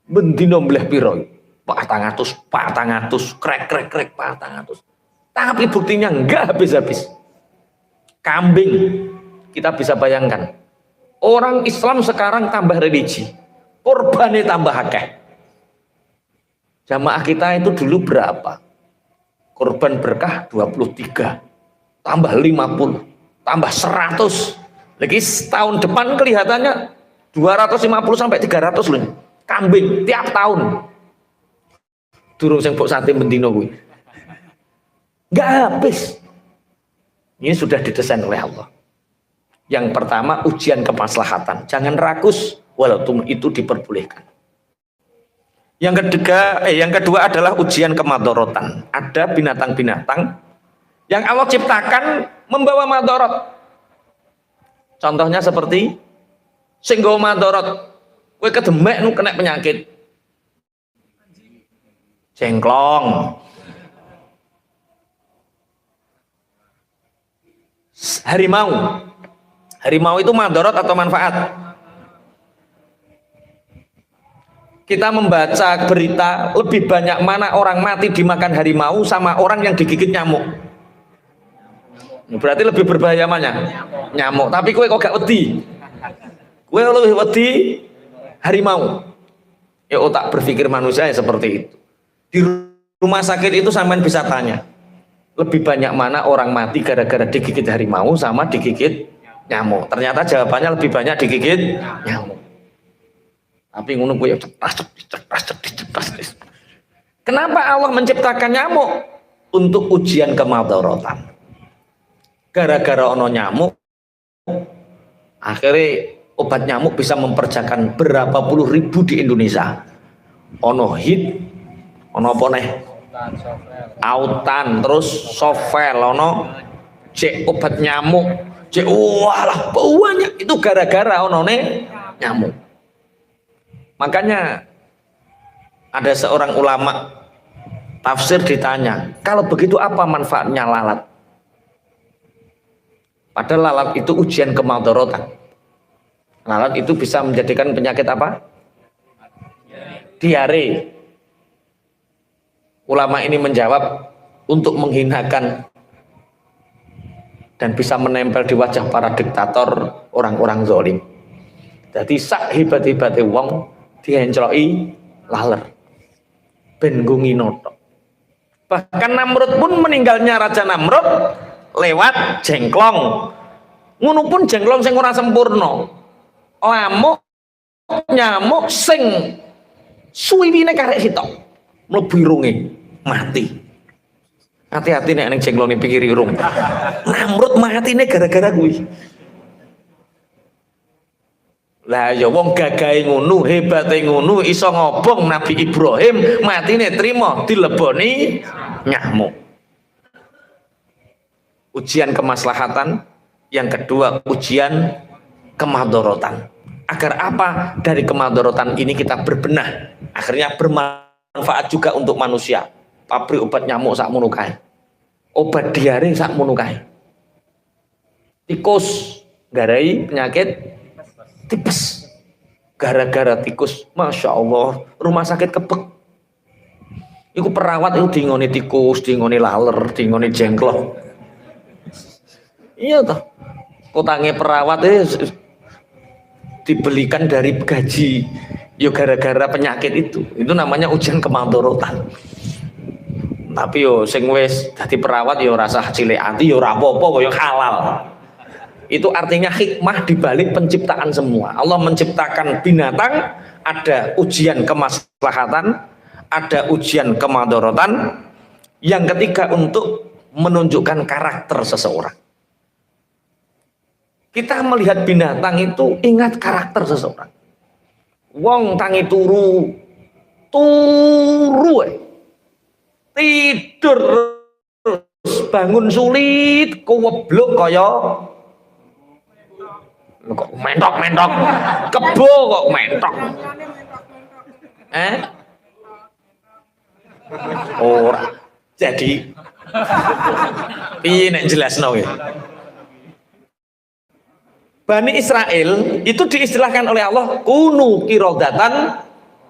bendino belah piro? 400, 400, krek 400. Tapi buktinya enggak habis-habis. Kambing kita bisa bayangkan. Orang Islam sekarang tambah religi. Korbannya tambah akeh. Jamaah kita itu dulu berapa? Korban berkah 23, tambah 50, tambah 100. Lagi tahun depan kelihatannya 250 sampai 300 loh. Kambing tiap tahun. Durung sing mbok sate bendino kuwi. Enggak habis. Ini sudah didesain oleh Allah. Yang pertama ujian kemaslahatan. Jangan rakus walaupun itu diperbolehkan. Yang kedua adalah ujian kemadorotan. Ada binatang-binatang yang Allah ciptakan membawa madorot. Contohnya seperti sing nggawa madorot. Kowe kedemek nu kena penyakit. Jengklong. Harimau. Harimau itu madorot atau manfaat? Kita membaca berita lebih banyak mana orang mati dimakan harimau sama orang yang digigit nyamuk. Berarti lebih berbahaya mana? Nyamuk. Tapi kowe kok gak wedi? Kowe lebih wedi harimau. Ya otak berpikir manusia ya seperti itu. Di rumah sakit itu sampean bisa tanya. Lebih banyak mana orang mati gara-gara digigit harimau sama digigit nyamuk? Ternyata jawabannya lebih banyak digigit nyamuk. Tapi ngono kuwi cetas. Kenapa Allah menciptakan nyamuk? Untuk ujian kemadharatan. Gara-gara ono nyamuk, akhirnya obat nyamuk bisa memperjakan berapa puluh ribu di Indonesia. Ono hit, ono apa nih? Autan, terus Sovel, ono cek obat nyamuk, cek walah banyak itu gara-gara ono nih nyamuk. Makanya ada seorang ulama tafsir ditanya, kalau begitu apa manfaatnya lalat? Padahal lalat itu ujian kemadharatan. Lalat itu bisa menjadikan penyakit apa? Diare. Ulama ini menjawab untuk menghinakan dan bisa menempel di wajah para diktator, orang-orang zalim. Jadi sak hebat-hebate wong diencloki laler ben nginoto. Bahkan Namrud pun meninggalnya Raja Namrud lewat jengklong. Ngono pun jengklong sing ora sempurna. Lamuk nyamuk sing suwiwine karek sitok mlebu irunge mati. Hati-hati nek ning jengklonge pikir irung. Namrud matine gara-gara kuwi. Lah ya wong gagahe ngono, hebate ngono, iso ngobong Nabi Ibrahim, matine trimo dileboni nyamuk. Ujian kemaslahatan, yang kedua ujian kemadharatan. Agar apa? Dari kemadharatan ini kita berbenah, akhirnya bermanfaat juga untuk manusia. Pabrik obat nyamuk sakmono kae. Obat diare sakmono kae. Tikus garai penyakit tipes gara-gara tikus, masya Allah rumah sakit kebek. Iku perawat itu dingoni tikus, dingoni laler, dingoni jengklong. Iya toh. Utangnya perawat dibelikan dari gaji. Yo gara-gara penyakit itu. Itu namanya ujian kemadorotan. Tapi yo sing wis dadi perawat yo rasa cilik ati yo ora apa-apa yo halal. Itu artinya hikmah di balik penciptaan semua. Allah menciptakan binatang, ada ujian kemaslahatan, ada ujian kemadorotan. Yang ketiga untuk menunjukkan karakter seseorang. Kita melihat binatang itu ingat karakter seseorang. Wong tangi turu tidur terus bangun sulit kuwebluk kaya kok mentok kebo kok mentok ora jadi piye nek jelasno ya. Bani Israel itu diistilahkan oleh Allah kunu kirodatan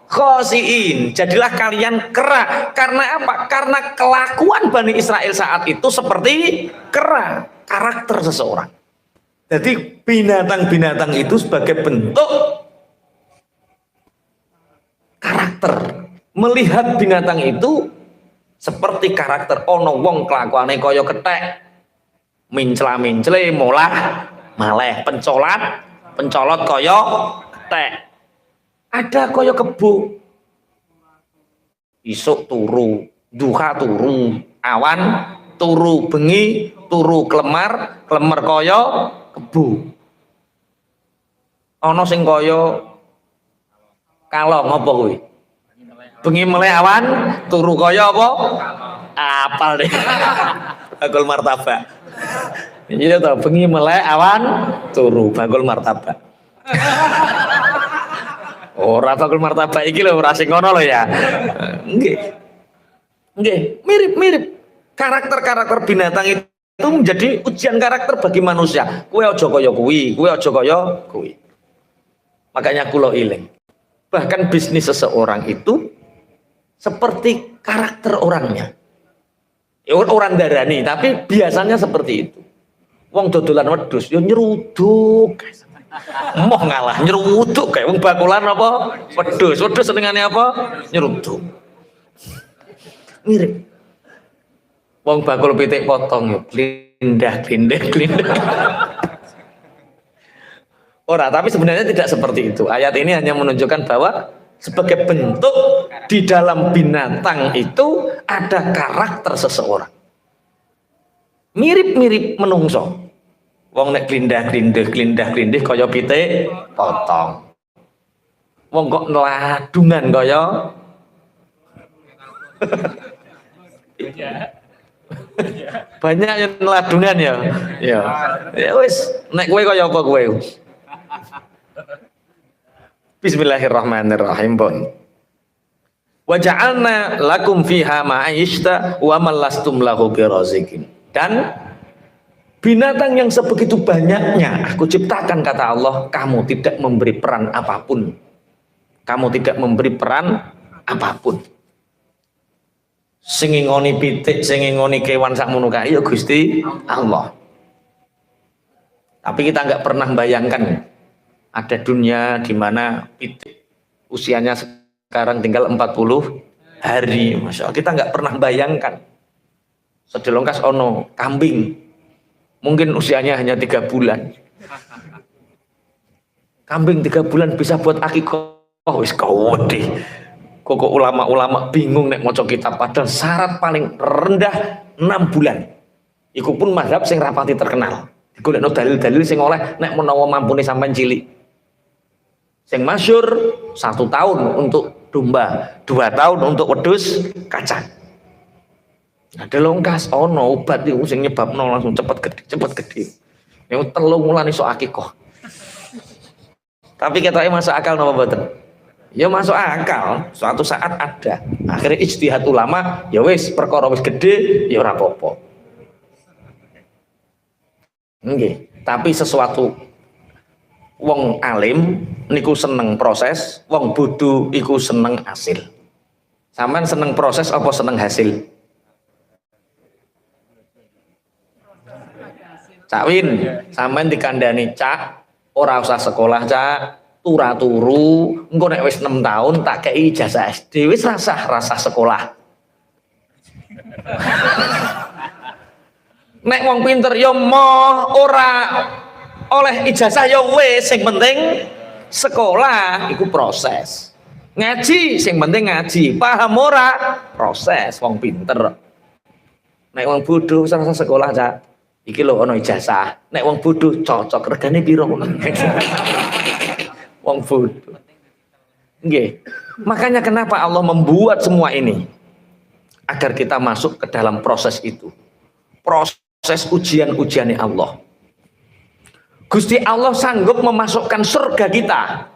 khosiin, jadilah kalian kera. Karena apa? Karena kelakuan Bani Israel saat itu seperti kera, karakter seseorang. Jadi binatang-binatang itu sebagai bentuk karakter. Melihat binatang itu seperti karakter. Ono wong kelakuane kaya kethek, mincla-mincle molah maleh, pencolot kaya kethek. Ada kaya kebo, isuk turu, duha turu, awan turu, bengi turu, kelemar kaya kebo. Ana sing kaya kalong apa kuwi? Bengi meleh awan turu kaya apa? Apal deh. Bagul martabak. Iya toh, bengi meleh awan turu, bagul martabak. Ora bakul martabak iki lho ora sing ngono lho ya. Nggih, mirip-mirip. Karakter-karakter binatang itu menjadi ujian karakter bagi manusia. Kowe aja kaya kuwi, kowe aja kaya kuwi. Makanya kula iling. Bahkan bisnis seseorang itu seperti karakter orangnya. Ya orang darani, tapi biasanya seperti itu. Wong dodolan wedhus yo nyeruduk. Moh ngalah nyeruduk kayak wong bakulan apa wedhus senengane apa nyeruduk mirip wong bakul pitik potong yuk glindah ora, tapi sebenarnya tidak seperti itu. Ayat ini hanya menunjukkan bahwa sebagai bentuk di dalam binatang itu ada karakter seseorang, mirip-mirip menungso. Wong nek glindah kaya pitik potong. Wong kok neladungan kaya banyak yang neladungan ya. Ya wis, nek kowe kaya apa kowe? Bismillahirrahmanirrahim. Wa ja'alna lakum fiha ma'ishta wa man lastum lahu birazikin. Dan binatang yang sebegitu banyaknya aku ciptakan, kata Allah, kamu tidak memberi peran apapun. Kamu tidak memberi peran apapun. Sing ngoni pitik, sing ngoni kewan sakmono kae ya Gusti Allah. Tapi kita nggak pernah bayangkan ada dunia di mana pitik usianya sekarang tinggal 40 hari. Masya Allah, kita nggak pernah bayangkan. Sedelongkas ono kambing mungkin usianya hanya 3 bulan. Kambing 3 bulan bisa buat akikah. Wis kawedhe. Kok ulama-ulama bingung nek maca kitab, padahal syarat paling rendah 6 bulan. Iku pun mazhab sing rapati terkenal. Digolekno dalil-dalil sing oleh nek menawa mampune sampean cilik. Sing masyhur 1 tahun untuk domba, 2 tahun untuk wedhus kacang. Ada longkas ono obat itu sing nyebabno langsung cepet gede. Yang 3 wulan iso akikah. Tapi ketoknya masuk akal napa mboten? Ya masuk akal, suatu saat ada. Akhirnya ijtihad ulama, ya wis perkara wis gede ya ora apa-apa. Nggih, tapi sesuatu wong alim niku seneng proses, wong bodho iku seneng hasil. Sampeyan seneng proses apa seneng hasil? Cak Win, sampean dikandani Cak, ora usah sekolah Cak, turu, engko nek wis 6 tahun tak kei ijazah SD, wis rasa sekolah. Nek wong pinter ya moh ora oleh ijazah ya wis, sing penting sekolah iku proses. Ngaji sing penting ngaji, paham ora? Proses wong pinter. Nek wong bodoh rasa sekolah Cak. Iki lho ana ijazah. Nek wong bodoh cocok regane piro? Wong bodoh. Nggih. Makanya kenapa Allah membuat semua ini? Agar kita masuk ke dalam proses itu. Proses ujian-ujiannya Allah. Gusti Allah sanggup memasukkan surga kita.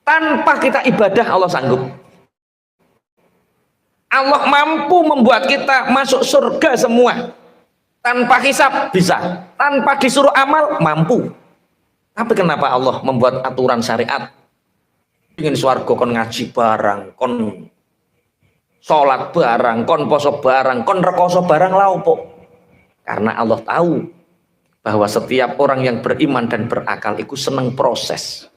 Tanpa kita ibadah Allah sanggup. Allah mampu membuat kita masuk surga semua. Tanpa hisab bisa, tanpa disuruh amal mampu. Tapi kenapa Allah membuat aturan syariat? Ingin swarga kon ngaji barang, kon sholat barang, kon poso barang, kon rekoso barang laopo. Karena Allah tahu bahwa setiap orang yang beriman dan berakal itu seneng proses.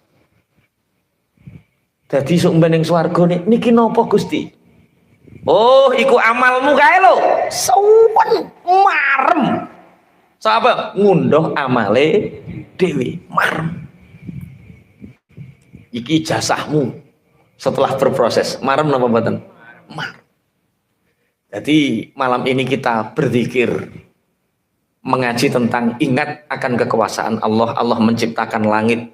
Jadi sok mbeneng swarga niki napa Gusti? Oh, iku amalmu kae lho. Suwen marem. Sapa ngunduh amale dhewe marem. Iki jasahmu setelah berproses. Marem napa mboten? Marem. Jadi malam ini kita berzikir mengaji tentang ingat akan kekuasaan Allah. Allah menciptakan langit.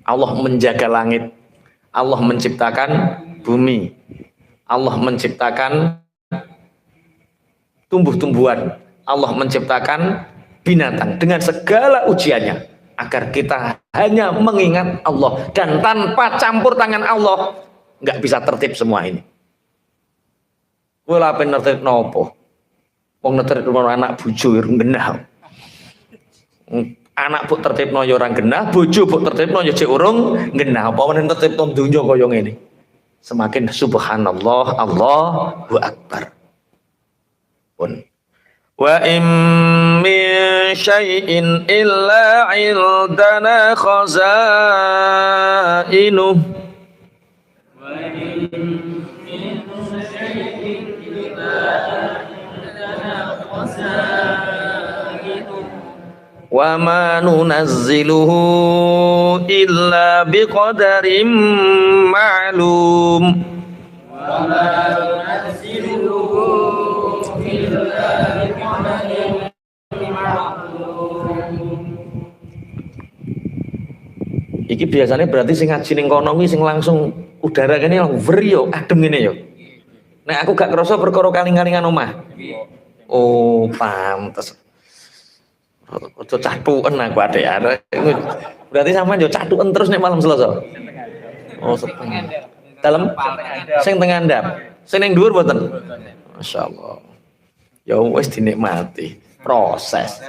Allah menjaga langit. Allah menciptakan bumi. Allah menciptakan tumbuh-tumbuhan, Allah menciptakan binatang dengan segala ujiannya agar kita hanya mengingat Allah dan tanpa campur tangan Allah nggak bisa tertib semua ini. Kowe lha ben tertib nopo? Wong tertib anak bojo genah. Anak buk tertibno ya ora genah, bojo buk tertibno ya jek urung genah. Apa meneh tertibno donya kaya ngene. Semakin subhanallah, Allahu akbar. Pun wa in min syai'in illa 'indana khazainuh wa in min syai'in illa 'indana khazainuh wa ma nunazziluhu illa biqadarin ma'lum wa ma nunazziluhu illa biqadarin ma'lum. Iki biasanya berarti sing ngaji ning kono kuwi sing langsung udara kene over yo adem ngene yo. Nek aku gak kerasa perkara kaling-kalingan omah. Oh, pantes. Ojo catuken aku adek arek. Berarti sampean yo catuken terus nek malam Selasa. Oh, dalam sing tengah ndap. Sing ning dhuwur mboten. Masyaallah. Ya wis dinikmati proses.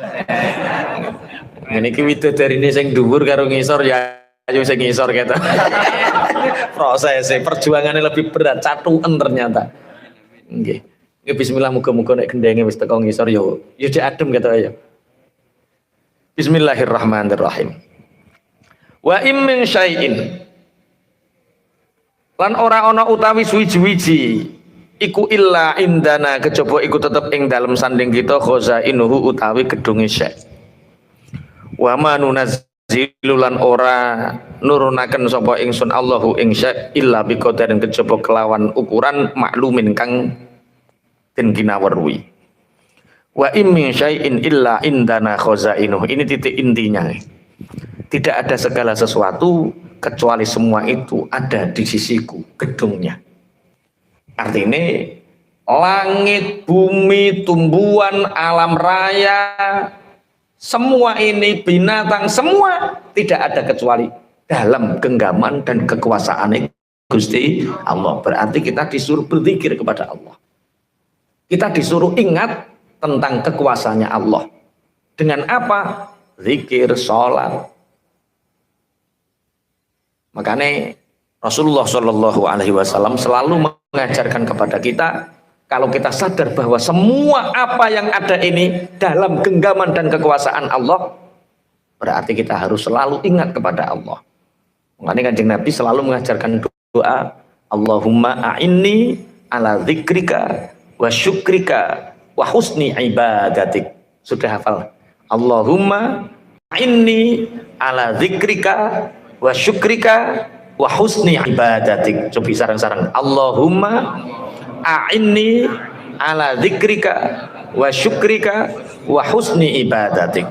Ngene iki widodarine sing dhuwur karo ngisor ya ayo sing ngisor keto. Prosesnya perjuangannya lebih berat, catuken ternyata. Nggih. Nggih bismillah muga-muga nek gendenge wis teko ngisor yo cek adem keto ya. Bismillahirrahmanirrahim. Wa im min syai'in lan ora ana utawi suwiji-wiji iku illa indana kejaba iku tetep ing dalem sanding kita khazainuhu utawi gedunge syai'. Wa ma nunazzilu lan ora nurunaken sapa ingsun Allahu ing syai' illa biqadarin kejaba kelawan ukuran maklumin kang den ginaweruhi. Wa in min syai'in illa indana khazainuh. Ini titik intinya. Tidak ada segala sesuatu kecuali semua itu ada di sisiku, gedungnya. Artinya langit, bumi, tumbuhan, alam raya, semua ini binatang, semua tidak ada kecuali dalam genggaman dan kekuasaan Gusti Allah. Berarti kita disuruh berzikir kepada Allah. Kita disuruh ingat tentang kekuasaannya Allah. Dengan apa? Zikir, sholat. Makanya Rasulullah Shallallahu Alaihi Wasallam selalu mengajarkan kepada kita Kalau kita sadar bahwa semua apa yang ada ini dalam genggaman dan kekuasaan Allah, berarti kita harus selalu ingat kepada Allah. Makanya Kanjeng Nabi selalu mengajarkan doa, Allahumma a'inni ala dzikrika wa syukrika wa husni ibadatik. Sudah hafal? Allahumma a'inni ala dzikrika wa syukrika wa husni ibadatik. Coba sarang-sarang. Allahumma a'inni ala dzikrika wa syukrika wa husni ibadatik.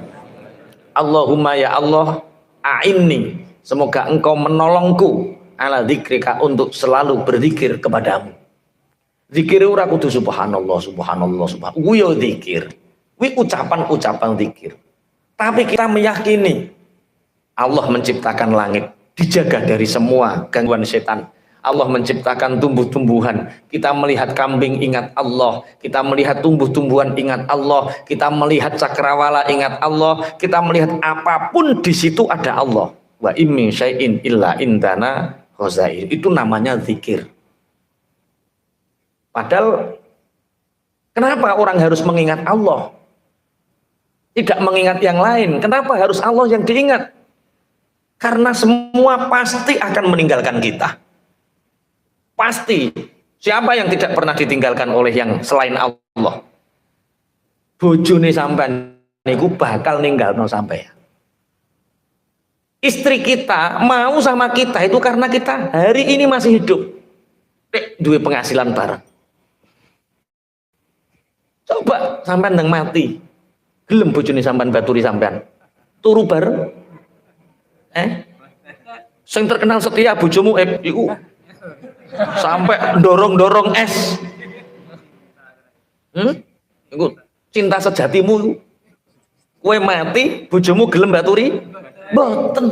Allahumma ya Allah, a'inni, semoga engkau menolongku ala dzikrika, untuk selalu berzikir kepadamu. Zikir ora kudu subhanallah subhanallah subhanallah, kuwi zikir, kuwi ucapan-ucapan zikir. Tapi kita meyakini Allah menciptakan langit, dijaga dari semua gangguan setan. Allah menciptakan tumbuh-tumbuhan. Kita melihat kambing, ingat Allah. Kita melihat tumbuh-tumbuhan, ingat Allah. Kita melihat cakrawala, ingat Allah. Kita melihat apapun di situ ada Allah. Wa im min syai'in illa indana khazain. Itu namanya zikir. Padahal kenapa orang harus mengingat Allah? Tidak mengingat yang lain. Kenapa harus Allah yang diingat? Karena semua pasti akan meninggalkan kita. Pasti. Siapa yang tidak pernah ditinggalkan oleh yang selain Allah? Bojone sampean niku bakal ninggalno sampean. Istri kita mau sama kita itu karena kita hari ini masih hidup. Duwe penghasilan bareng. Coba sampean nang mati. Gelem bojone sampean baturi sampean. Turu bareng. Sing terkenal setia bojomu iku sampai dorong-dorong es. Iku cinta sejatimu. Kowe mati, bojomu gelem baturi? Mboten.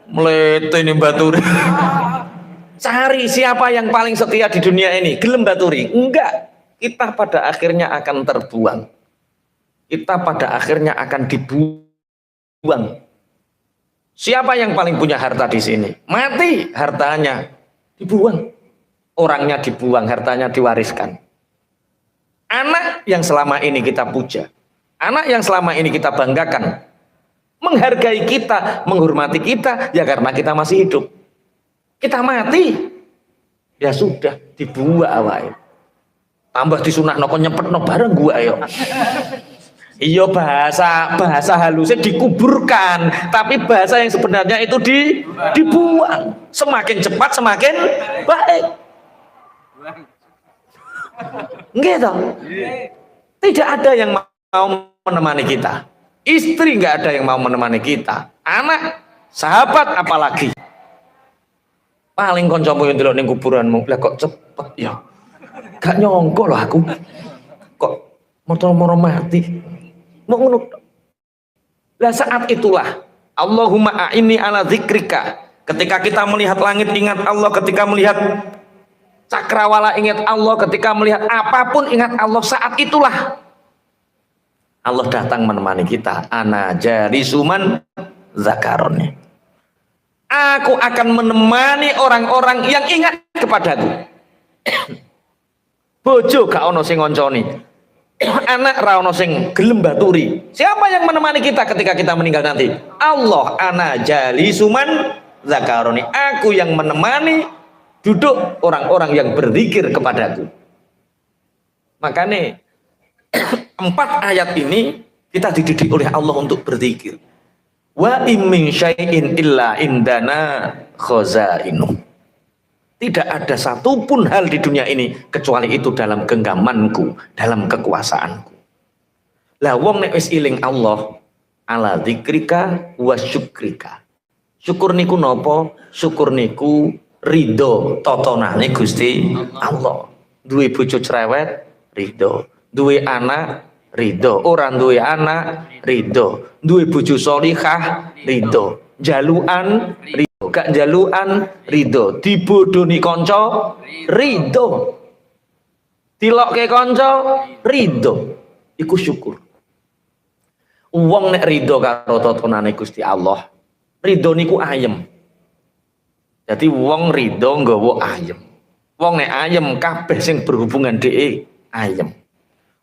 Mlete ini baturi. Cari siapa yang paling setia di dunia ini, gelem baturi? Enggak. Kita pada akhirnya akan terbuang. Kita pada akhirnya akan dibuang. Siapa yang paling punya harta di sini? Mati, hartanya dibuang. Orangnya dibuang, hartanya diwariskan. Anak yang selama ini kita puja, anak yang selama ini kita banggakan, menghargai kita, menghormati kita, ya karena kita masih hidup. Kita mati, ya sudah, dibuang awake. Tambah disunahno kok nyepetno bareng gua ayo. Iya, bahasa halusnya dikuburkan, tapi bahasa yang sebenarnya itu dibuang. Semakin cepat semakin baik. Enggak toh? Tidak ada yang mau menemani kita. Istri nggak ada yang mau menemani kita. Anak, sahabat apalagi. Paling kancamu yang delok ning kuburanmu, lah kok cepet ya. Gak nyongko loh aku. Kok moro-moro mati. Mau menuk. Lah saat itulah Allahumma a'inni ala dzikrika. Ketika kita melihat langit ingat Allah, ketika melihat cakrawala ingat Allah, ketika melihat apapun ingat Allah, saat itulah Allah datang menemani kita. Ana jalisuman zakaroni. Aku akan menemani orang-orang yang ingat kepadaku. Bojo gak ono sing ngonconi. Anak ra ono sing gelem baturi. Siapa yang menemani kita ketika kita meninggal nanti? Allah. Ana jalisuman zakaroni. Aku yang menemani duduk orang-orang yang berzikir kepadaku. Makanya 4 ayat ini kita dididik oleh Allah untuk berzikir. Wa im min syai'in illa indana khazainu. Tidak ada satupun hal di dunia ini kecuali itu dalam genggamanku, dalam kekuasaanku. Lah wong nek wis iling Allah, ala dzikrika wa syukrika. Syukur niku napa? Syukur niku ridho totonane Gusti Allah. Duwe bojo cerewet, ridho. Duwe anak, ridho. Ora duwe anak, ridho. Duwe bojo sholihah, ridho. Jaluan, ridho. Gak jaluan, ridho. Dibodoni konco, ridho. Dilokke konco, ridho. Iku syukur. Wong nek ridho karo totonane Gusti Allah, ridho niku ayem. Jadi wong ridho nggawa ayem. Wong nek ayem kabeh sing berhubungan dhek ayem.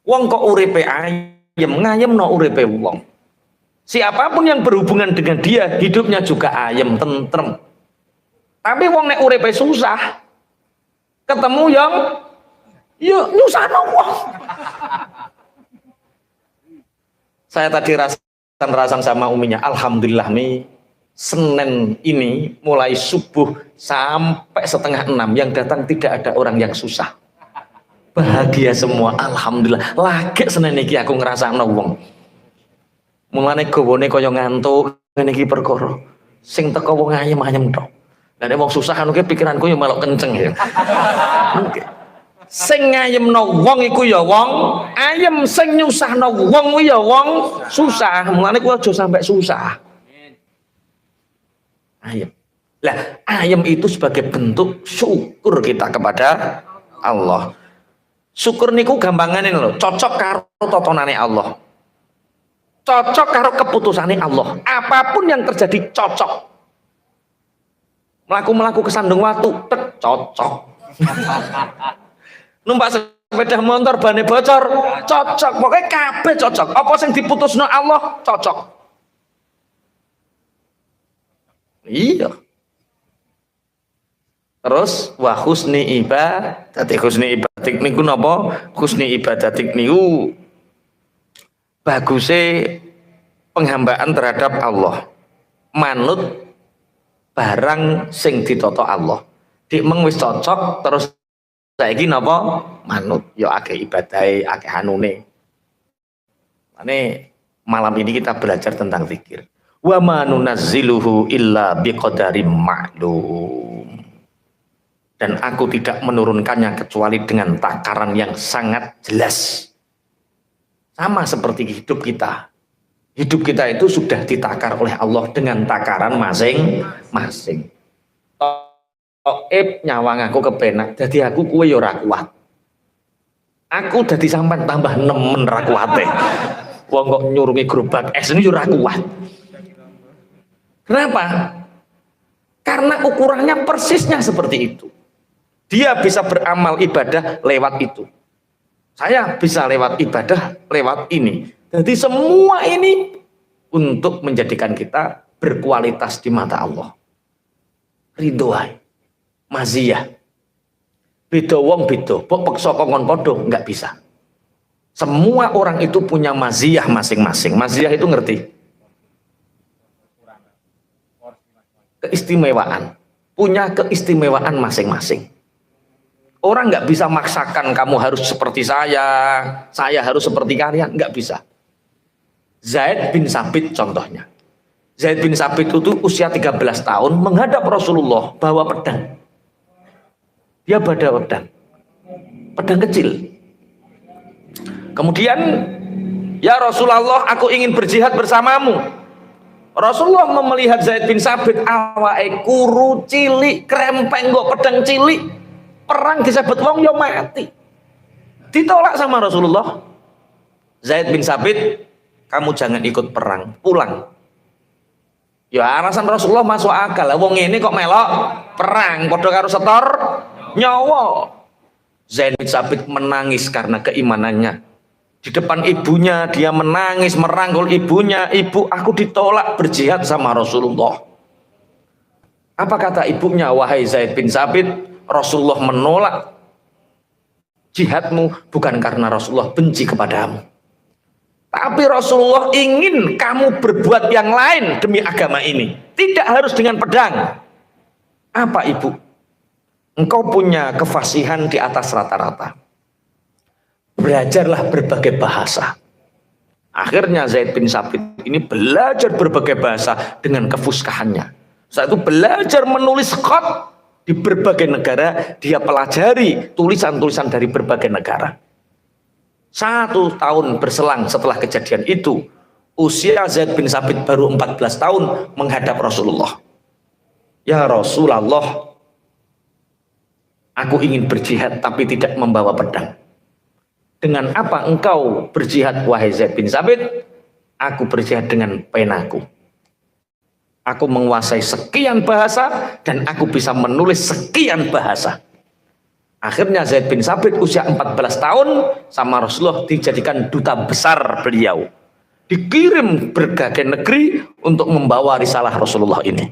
Wong kok uripe ayem, ngayemno uripe wong. Siapapun yang berhubungan dengan dia, hidupnya juga ayem, tentrem. Tapi wong nek uripe susah, ketemu yang nyusahno wong. Saya tadi rasan sama uminya, alhamdulillah nih Senin ini mulai subuh sampai setengah 6 yang datang tidak ada orang yang susah, bahagia semua, alhamdulillah. Lagi Senin iki aku ngerasa wong mulane gowone kaya ngantuk ngene iki perkara sing teko wong ayem-ayem tok. Lah nek wong susah anu ki pikiranku ya melok kenceng ya. Sing ngayemno wong iku ya wong ayem, sing nyusahno wong kuwi ya wong susah. Mulane kuwi aja sampai susah. Ayem. Lah, ayem itu sebagai bentuk syukur kita kepada Allah. Syukur niku gampangane lho, cocok karo totonane Allah. Cocok karo keputusane Allah. Apapun yang terjadi cocok. Melaku-melaku kesandung watu, cocok. Numpak sepeda motor bane bocor, cocok. Pokoknya kabeh cocok. Apa sing diputusno Allah cocok. Iya. Terus wa husni ibadatik, husni ibadatik niku napa? Husni ibadatik niku baguse penghambaan terhadap Allah. Manut barang sing ditata Allah. Dik meng wis cocok terus saiki napa? Manut. Ya akeh ibadahe, akeh anune. Mane malam ini kita belajar tentang zikir. Wa ma nunazziluhu illa biqadarim ma'lum. Dan aku tidak menurunkannya kecuali dengan takaran yang sangat jelas. Sama seperti hidup kita. Hidup kita itu sudah ditakar oleh Allah dengan takaran masing-masing. Toib nyawang aku kepenak, jadi aku kue yo ra kuat. Aku dadi sampean tambah nemen ra kuate. Wong kok nyurungi gerobak es ini yo ra kuat. Kenapa? Karena ukurannya persisnya seperti itu. Dia bisa beramal ibadah lewat itu. Saya bisa lewat ibadah lewat ini. Jadi semua ini untuk menjadikan kita berkualitas di mata Allah. Ridhoai, maziyah. Beda wong beda, peksa kongkon podo nggak bisa. Semua orang itu punya maziyah masing-masing. Maziyah itu ngerti? Keistimewaan. Punya keistimewaan masing-masing. Orang nggak bisa maksakan kamu harus seperti saya harus seperti kalian, nggak bisa. Zaid bin Sabit contohnya. Zaid bin Sabit itu usia 13 tahun menghadap Rasulullah bawa pedang. Dia bawa pedang kecil. Kemudian, ya Rasulullah, aku ingin berjihad bersamamu. Rasulullah melihat Zaid bin Sabit awake kuru cilik, krempeng kok pedang cilik, perang disebut wong yo mati. Ditolak sama Rasulullah. Zaid bin Sabit, kamu jangan ikut perang, pulang. Ya alasan Rasulullah masuk akal. Wong ini kok melok perang, padha karo setor nyawa. Zaid bin Sabit menangis karena keimanannya. Di depan ibunya dia menangis merangkul ibunya. Ibu, aku ditolak berjihad sama Rasulullah. Apa kata ibunya? Wahai Zaid bin Sabit, Rasulullah menolak jihadmu bukan karena Rasulullah benci kepadamu. Tapi Rasulullah ingin kamu berbuat yang lain demi agama ini. Tidak harus dengan pedang. Apa ibu? Engkau punya kefasihan di atas rata-rata. Belajarlah berbagai bahasa. Akhirnya Zaid bin Sabit ini belajar berbagai bahasa dengan kefuskahannya. Saat itu belajar menulis khat di berbagai negara. Dia pelajari tulisan-tulisan dari berbagai negara. 1 tahun berselang setelah kejadian itu, usia Zaid bin Sabit baru 14 tahun menghadap Rasulullah. Ya Rasulullah, aku ingin berjihad tapi tidak membawa pedang. Dengan apa engkau berjihad wahai Zaid bin Sabit? Aku berjihad dengan penaku. Aku menguasai sekian bahasa dan aku bisa menulis sekian bahasa. Akhirnya Zaid bin Sabit usia 14 tahun sama Rasulullah dijadikan duta besar beliau. Dikirim berbagai negeri untuk membawa risalah Rasulullah ini.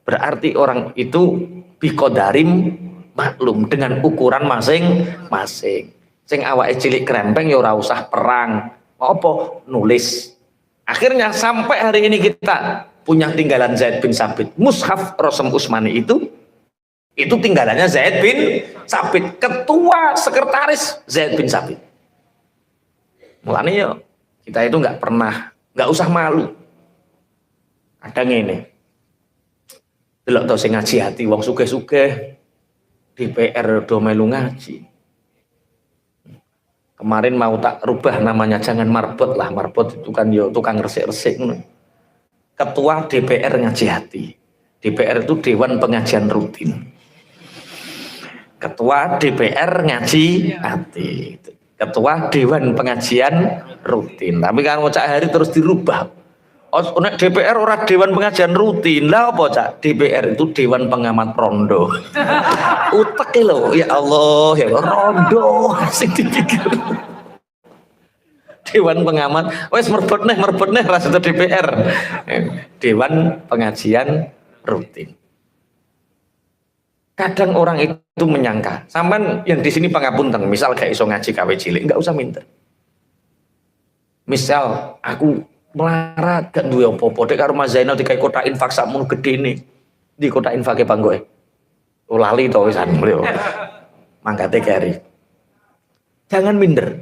Berarti orang itu biqadarim maklum, dengan ukuran masing-masing. Sing awake cilik krempeng ya ora usah perang. Apa nulis. Akhirnya sampai hari ini kita punya tinggalan Zaid bin Sabit. Mushaf Rasem Utsmani itu tinggalannya Zaid bin Sabit, ketua sekretaris Zaid bin Sabit. Mulanya ya kita itu nggak usah malu. Kadang ini delok to sing ngaji hati wong sugih-sugih DPR do melu ngaji. Kemarin mau tak rubah namanya, jangan marbot lah, marbot itu kan yo tukang resik-resik. Ketua DPR ngaji hati. DPR itu Dewan Pengajian Rutin. Ketua DPR ngaji hati, ketua Dewan Pengajian Rutin. Tapi kan cak hari terus dirubah. Oh, DPR ora Dewan Pengajian Rutin lah, apa cak? DPR itu Dewan Pengamat Rondo. Utek lho, ya Allah, ya Allah, rondo sing dipikir. Dewan Pengamat, wes merbot neh rasa DPR. Dewan Pengajian Rutin. Kadang orang itu menyangka, sampean yang di sini pangapunten, misal gak iso ngaji kawe cilik, nggak usah minta. Misal aku melarat gak duwe apa-apa, dek karo Mas Zainal dikai kotak infak sakmono gedene. Di kotak infake panggoke. Oh lali to wisan beliau. Mangkate keri. Jangan minder.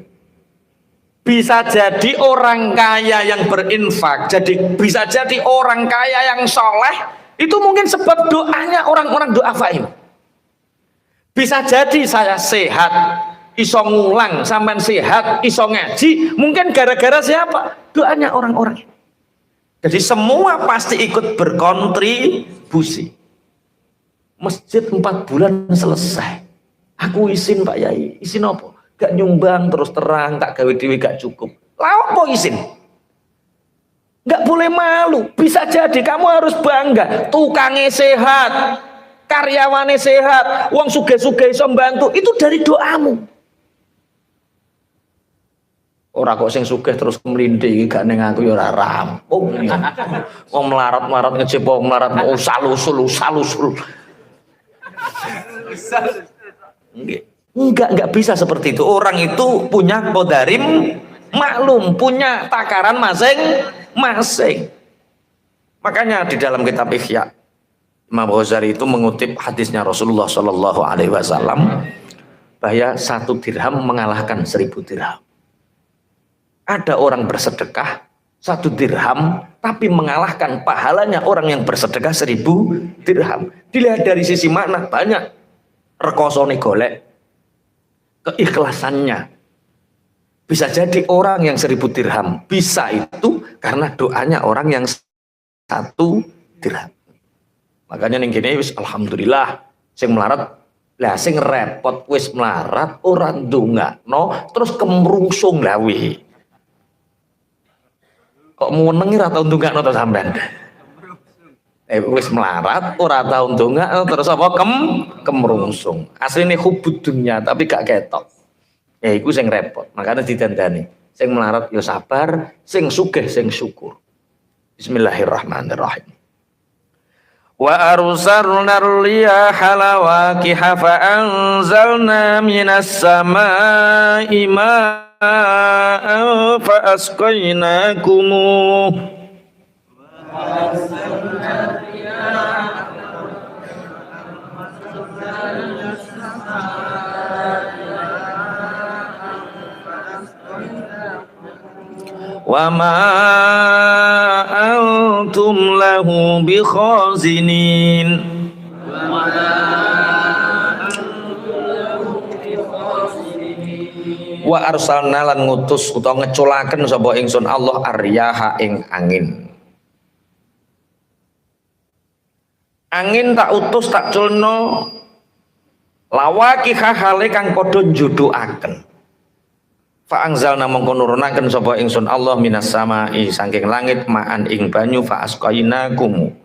Bisa jadi orang kaya yang berinfak, bisa jadi orang kaya yang soleh, itu mungkin sebab doanya orang-orang doa faim. Bisa jadi saya sehat, iso ngulang, sampean sehat, iso ngaji, mungkin gara-gara siapa? Doanya orang-orang. Jadi semua pasti ikut berkontribusi. Masjid 4 bulan selesai. Aku izin Pak Yai, izin apa? Gak nyumbang terus terang, tak gawe dhewe gak cukup. Lah apa izin? Gak boleh malu. Bisa jadi kamu harus bangga. Tukangnya sehat, karyawannya sehat, uang sugih-sugih iso mbantu, itu dari doamu. Ora kok sing sugih terus mlindhi gak ning aku ya ora rampung. Wong melarat-melarat ngejep wong melarat usal-usul. Enggak bisa seperti itu. Orang itu punya qadarim maklum, punya takaran masing-masing. Makanya di dalam kitab Ihya Imam Ghazali itu mengutip hadisnya Rasulullah Shallallahu Alaihi Wasallam bahwa 1 dirham mengalahkan 1000 dirham. Ada orang bersedekah 1 dirham tapi mengalahkan pahalanya orang yang bersedekah 1000 dirham. Dilihat dari sisi makna banyak rekosone golek keikhlasannya. Bisa jadi orang yang 1000 dirham bisa itu karena doanya orang yang 1 dirham. Makanya ning kene wis alhamdulillah sing melarat lah, sing repot wis melarat ora ndongakno terus kemrungsung lawe. Kok menengi ora tau ndongakno to sampean? Wis melarat ora tau ndongakno terus apa kemrungsung. Asline hubud dunya tapi gak ketok. Ya iku sing repot. Makanya didandani. Sing melarat ya sabar, sing sugih sing syukur. Bismillahirrahmanirrahim. Wa arsalna riyaha lawaqiha fa anzalna minas samaa'i ma'an fa asqaynakum wa ma antum lahu bikhazinin. Wa arsalna lan ngutus utawa ngeculaken sapa ingsun Allah aryaha ing angin. Angin tak utus tak culno lawaki hale kang padha njudukaken. Fa anzalna mongko nurunaken sapa ingsun Allah minas samai saking langit ma'an ing banyu fa asqainakum.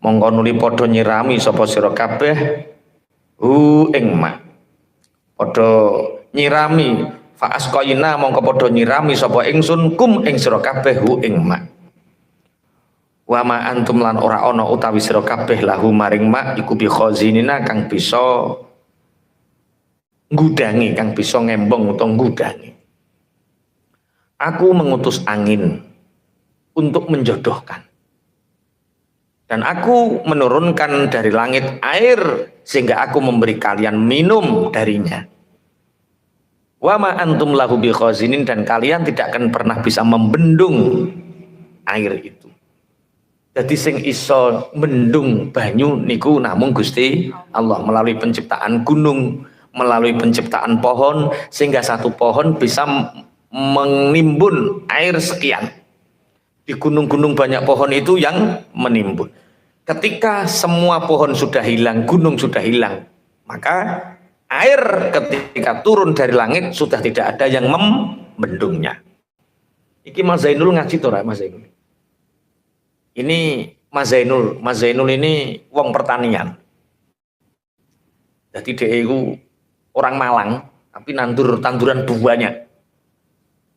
Mongko nuli padha nyirami sapa sira kabeh ing ma padha nyirami fa asqaina mongko padha nyirami sapa ingsun kum ing sira kabeh ing ma wa ma antum lan ora ana utawi sira kabeh lahu maring ma iku bi khazinina kang bisa nggudangi, kang bisa ngembong utawa nggudangi. Aku mengutus angin untuk menjodohkan. Dan aku menurunkan dari langit air sehingga aku memberi kalian minum darinya. Wa ma antum lahu bi khazinin, dan kalian tidak akan pernah bisa membendung air itu. Jadi sing iso mendung banyu niku namung Gusti Allah melalui penciptaan gunung, melalui penciptaan pohon, sehingga satu pohon bisa menimbun air sekian. Di gunung-gunung banyak pohon itu yang menimbun. Ketika semua pohon sudah hilang, gunung sudah hilang, maka air ketika turun dari langit sudah tidak ada yang membendungnya. Iki Mas Zainul ngaji to ra Mas Zainul? Ini Mas Zainul ini wong pertanian. Jadi dia itu orang Malang, tapi tanduran banyak.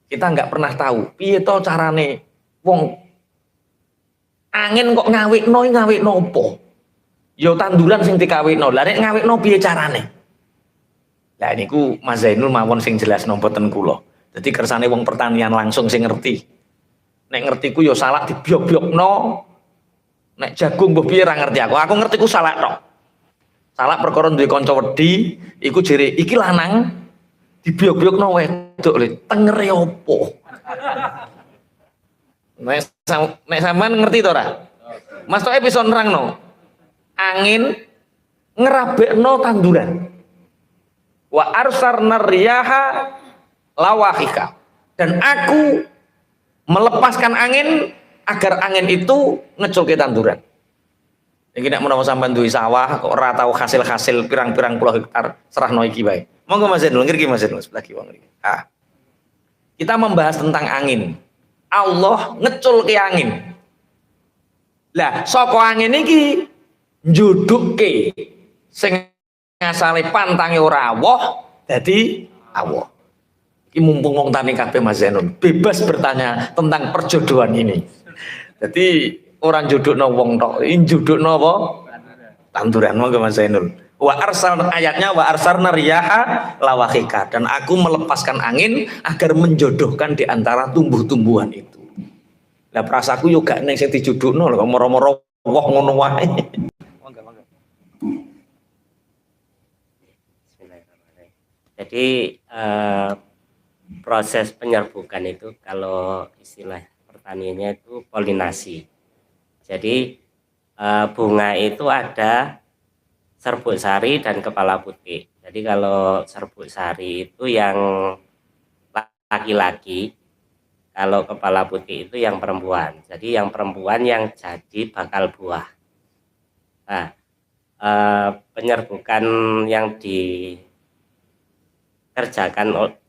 Kita nggak pernah tahu piye to carane wong angin kok ngawikno apa? Ya tanduran sing dikawikno. Lah nek ngawikno piye carane? Lah niku Mas Zainul mawon sing jelasno mboten kula. Dadi kersane wong pertanian langsung sing ngerti. Nek ngerti ku ya salak dibiok-biokno. Nek jagung mbah piye ra ngerti aku. Aku ngerti ku salak tok. Salak perkara duwe kanca wedi, iku jere iki lanang dibiok-biokno wedok le tengere opo. Nek sampean ngerti to ora? Mas Toe bisa nerangno. Angin ngerabekno tanduran. Wa arsarna riyaha lawahika, dan aku melepaskan angin agar angin itu ngeculke tanduran. Iki nek menawa sampean duwe sawah kok ora tau hasil-hasil pirang-pirang puluh hektar, serahno iki wae. Monggo Mas Zainul, ngriki Mas Zainul sebelah kiwa ngriki. Kita membahas tentang angin. Allah ngeculke angin. Lah saka angin iki njudukke sing asale pantange ora Allah dadi Allah. Iki mumpung wong tani kabeh Mas Zainul, bebas bertanya tentang perjodohan ini. Jadi orang judukno wong tok, judukno apa? Tanduran. Monggo Mas Zainul. Wa arsal ayatnya wa arsarna riyaha lawahika, dan aku melepaskan angin agar menjodohkan di antara tumbuh-tumbuhan itu. Lah prasaku yo gak ning sing dijudukno lho, moro-moro woh ngono wae. Jadi proses penyerbukan itu kalau istilah pertaniannya itu polinasi. Jadi bunga itu ada serbuk sari dan kepala putih. Jadi kalau serbuk sari itu yang laki-laki, kalau kepala putih itu yang perempuan. Jadi yang perempuan yang jadi bakal buah. Nah, penyerbukan yang dikerjakan,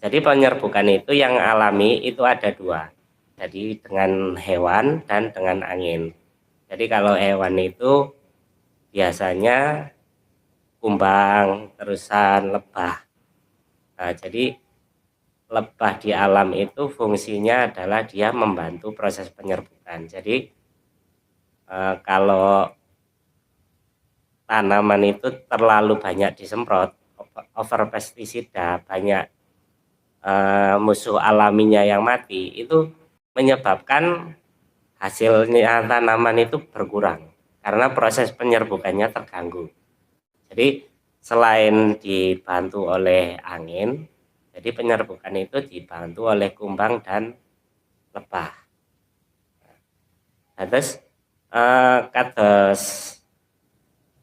jadi penyerbukan itu yang alami itu ada dua. Jadi dengan hewan dan dengan angin. Jadi kalau hewan itu biasanya kumbang, terusan lebah. Nah, jadi lebah di alam itu fungsinya adalah dia membantu proses penyerbukan. Jadi kalau tanaman itu terlalu banyak disemprot, over pestisida, banyak musuh alaminya yang mati, itu menyebabkan hasilnya tanaman itu berkurang karena proses penyerbukannya terganggu. Jadi selain dibantu oleh angin, jadi penyerbukan itu dibantu oleh kumbang dan lebah. Nah, terus kados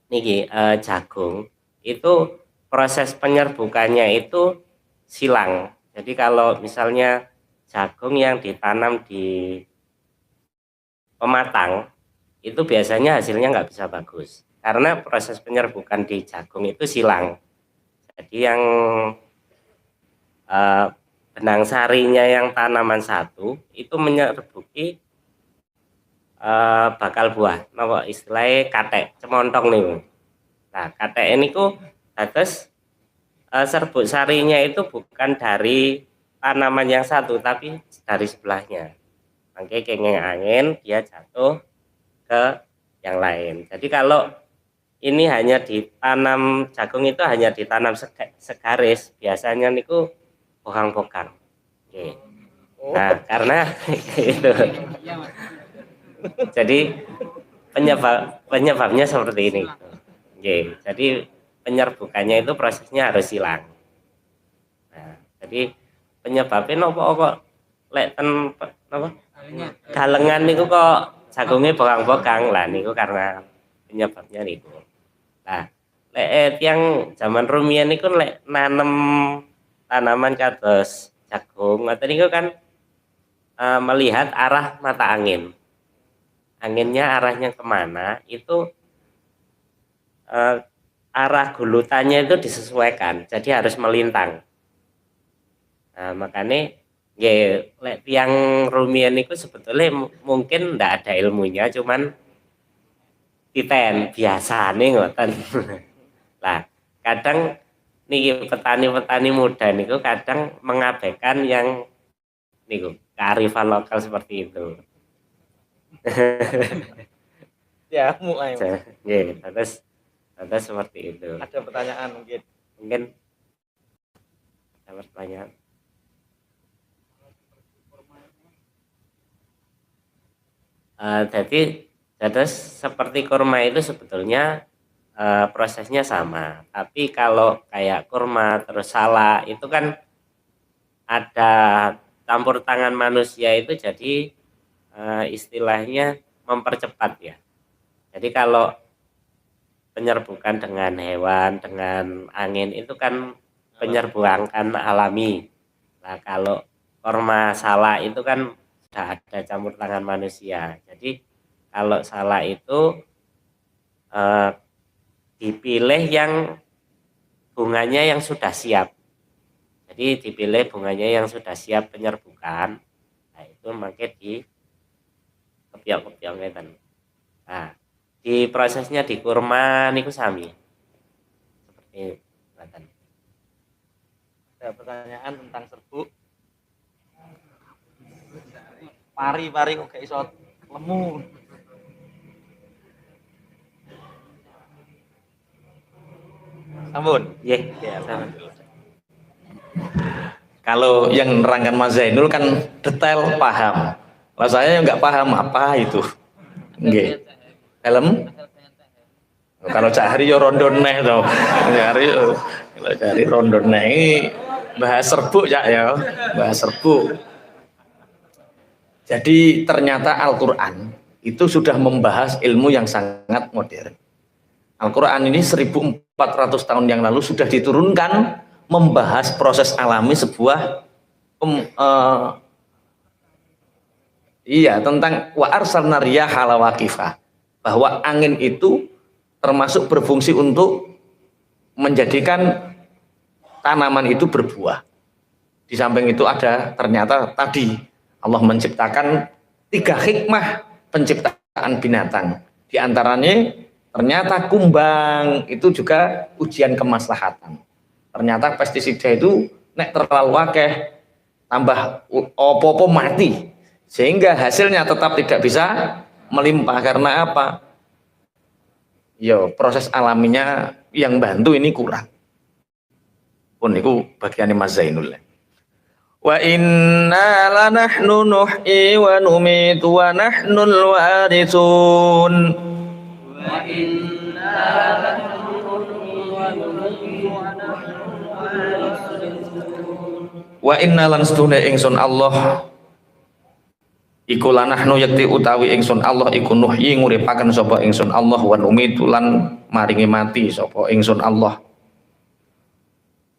niki jagung itu proses penyerbukannya itu silang. Jadi kalau misalnya jagung yang ditanam di pematang itu biasanya hasilnya nggak bisa bagus karena proses penyerbukan di jagung itu silang. Jadi yang benang sarinya yang tanaman satu itu menyerbuki bakal buah, nama istilahnya katek cemontong nih. Nah katek ini ku Nah, terus serbuk sarinya itu bukan dari tanaman yang satu tapi dari sebelahnya. Makanya kenging angin dia jatuh ke yang lain. Jadi kalau ini hanya ditanam jagung itu hanya ditanam segaris, biasanya niku bokang-bokang. Oke. Nah, karena itu. Jadi penyebabnya seperti ini. Oke. Jadi penyerbukannya itu prosesnya harus hilang. Nah, jadi penyebabnya nopo kok lek ten apa? Galengan niku kok jagungnya bokang-bokang lah niku karena penyebabnya niku. Nah, lek yang zaman rumiyin niku lek nanem tanaman kados jagung ngoten niku kan melihat arah mata angin. Anginnya arahnya kemana itu arah gulutannya itu disesuaikan, jadi harus melintang. Nah, makanya ya lek tiang rumiyin itu sebetulnya mungkin ndak ada ilmunya, cuman titen biasa nih ngoten. Lah, kadang nih petani-petani muda niku kadang mengabaikan yang niku kearifan lokal seperti itu. Ya, mulai. Nggih, terus seperti itu. Ada pertanyaan mungkin. Mungkin ada pertanyaan. Jadi terus seperti kurma itu sebetulnya prosesnya sama, tapi kalau kayak kurma terus salak itu kan ada campur tangan manusia itu, jadi istilahnya mempercepat ya. Jadi kalau penyerbukan dengan hewan, dengan angin itu kan penyerbukan alami. Nah, kalau kurma salak itu kan sudah ada campur tangan manusia. Jadi kalau salak itu dipilih yang bunganya yang sudah siap. Jadi dipilih bunganya yang sudah siap penyerbukan. Nah, itu makai di kepiok-kepiok ngeten. Nah, di prosesnya di kurma niku sami. Seperti ngeten. Ada pertanyaan tentang serbuk. Pari-pari kok gak iso lemu. Sampun. Nggih, sampun. Kalau yang nerangkan Mas Zainul kan detail paham. Kalau saya nggak paham apa itu. Nggih. Helm? Kalau Cahri yo rondo neh to. Kalau Cahri rondo neh ini bahas serbuk ya, bahas serbuk. Jadi ternyata Al-Qur'an itu sudah membahas ilmu yang sangat modern. Al-Qur'an ini 1400 tahun yang lalu sudah diturunkan membahas proses alami sebuah tentang wa arsalna riyaha lawaqifah, bahwa angin itu termasuk berfungsi untuk menjadikan tanaman itu berbuah. Di samping itu ada ternyata tadi Allah menciptakan 3 hikmah penciptaan binatang. Di antaranya ternyata kumbang itu juga ujian kemaslahatan. Ternyata pestisida itu nek terlalu akeh tambah opo-opo mati, sehingga hasilnya tetap tidak bisa melimpah. Karena apa? Yo, proses alaminya yang bantu ini kurang. Pun itu bagiannya Mas Zainul. Wa inna lanahnu nuhyi wa numitu wa nahnul warithun. Wa inna wa inna lan sedune ingsun Allah iku lanahnu yakti utawi ingsun Allah iku nuhyi nguripaken sapa ingsun Allah wa numitu lan maringi mati sapa ingsun Allah.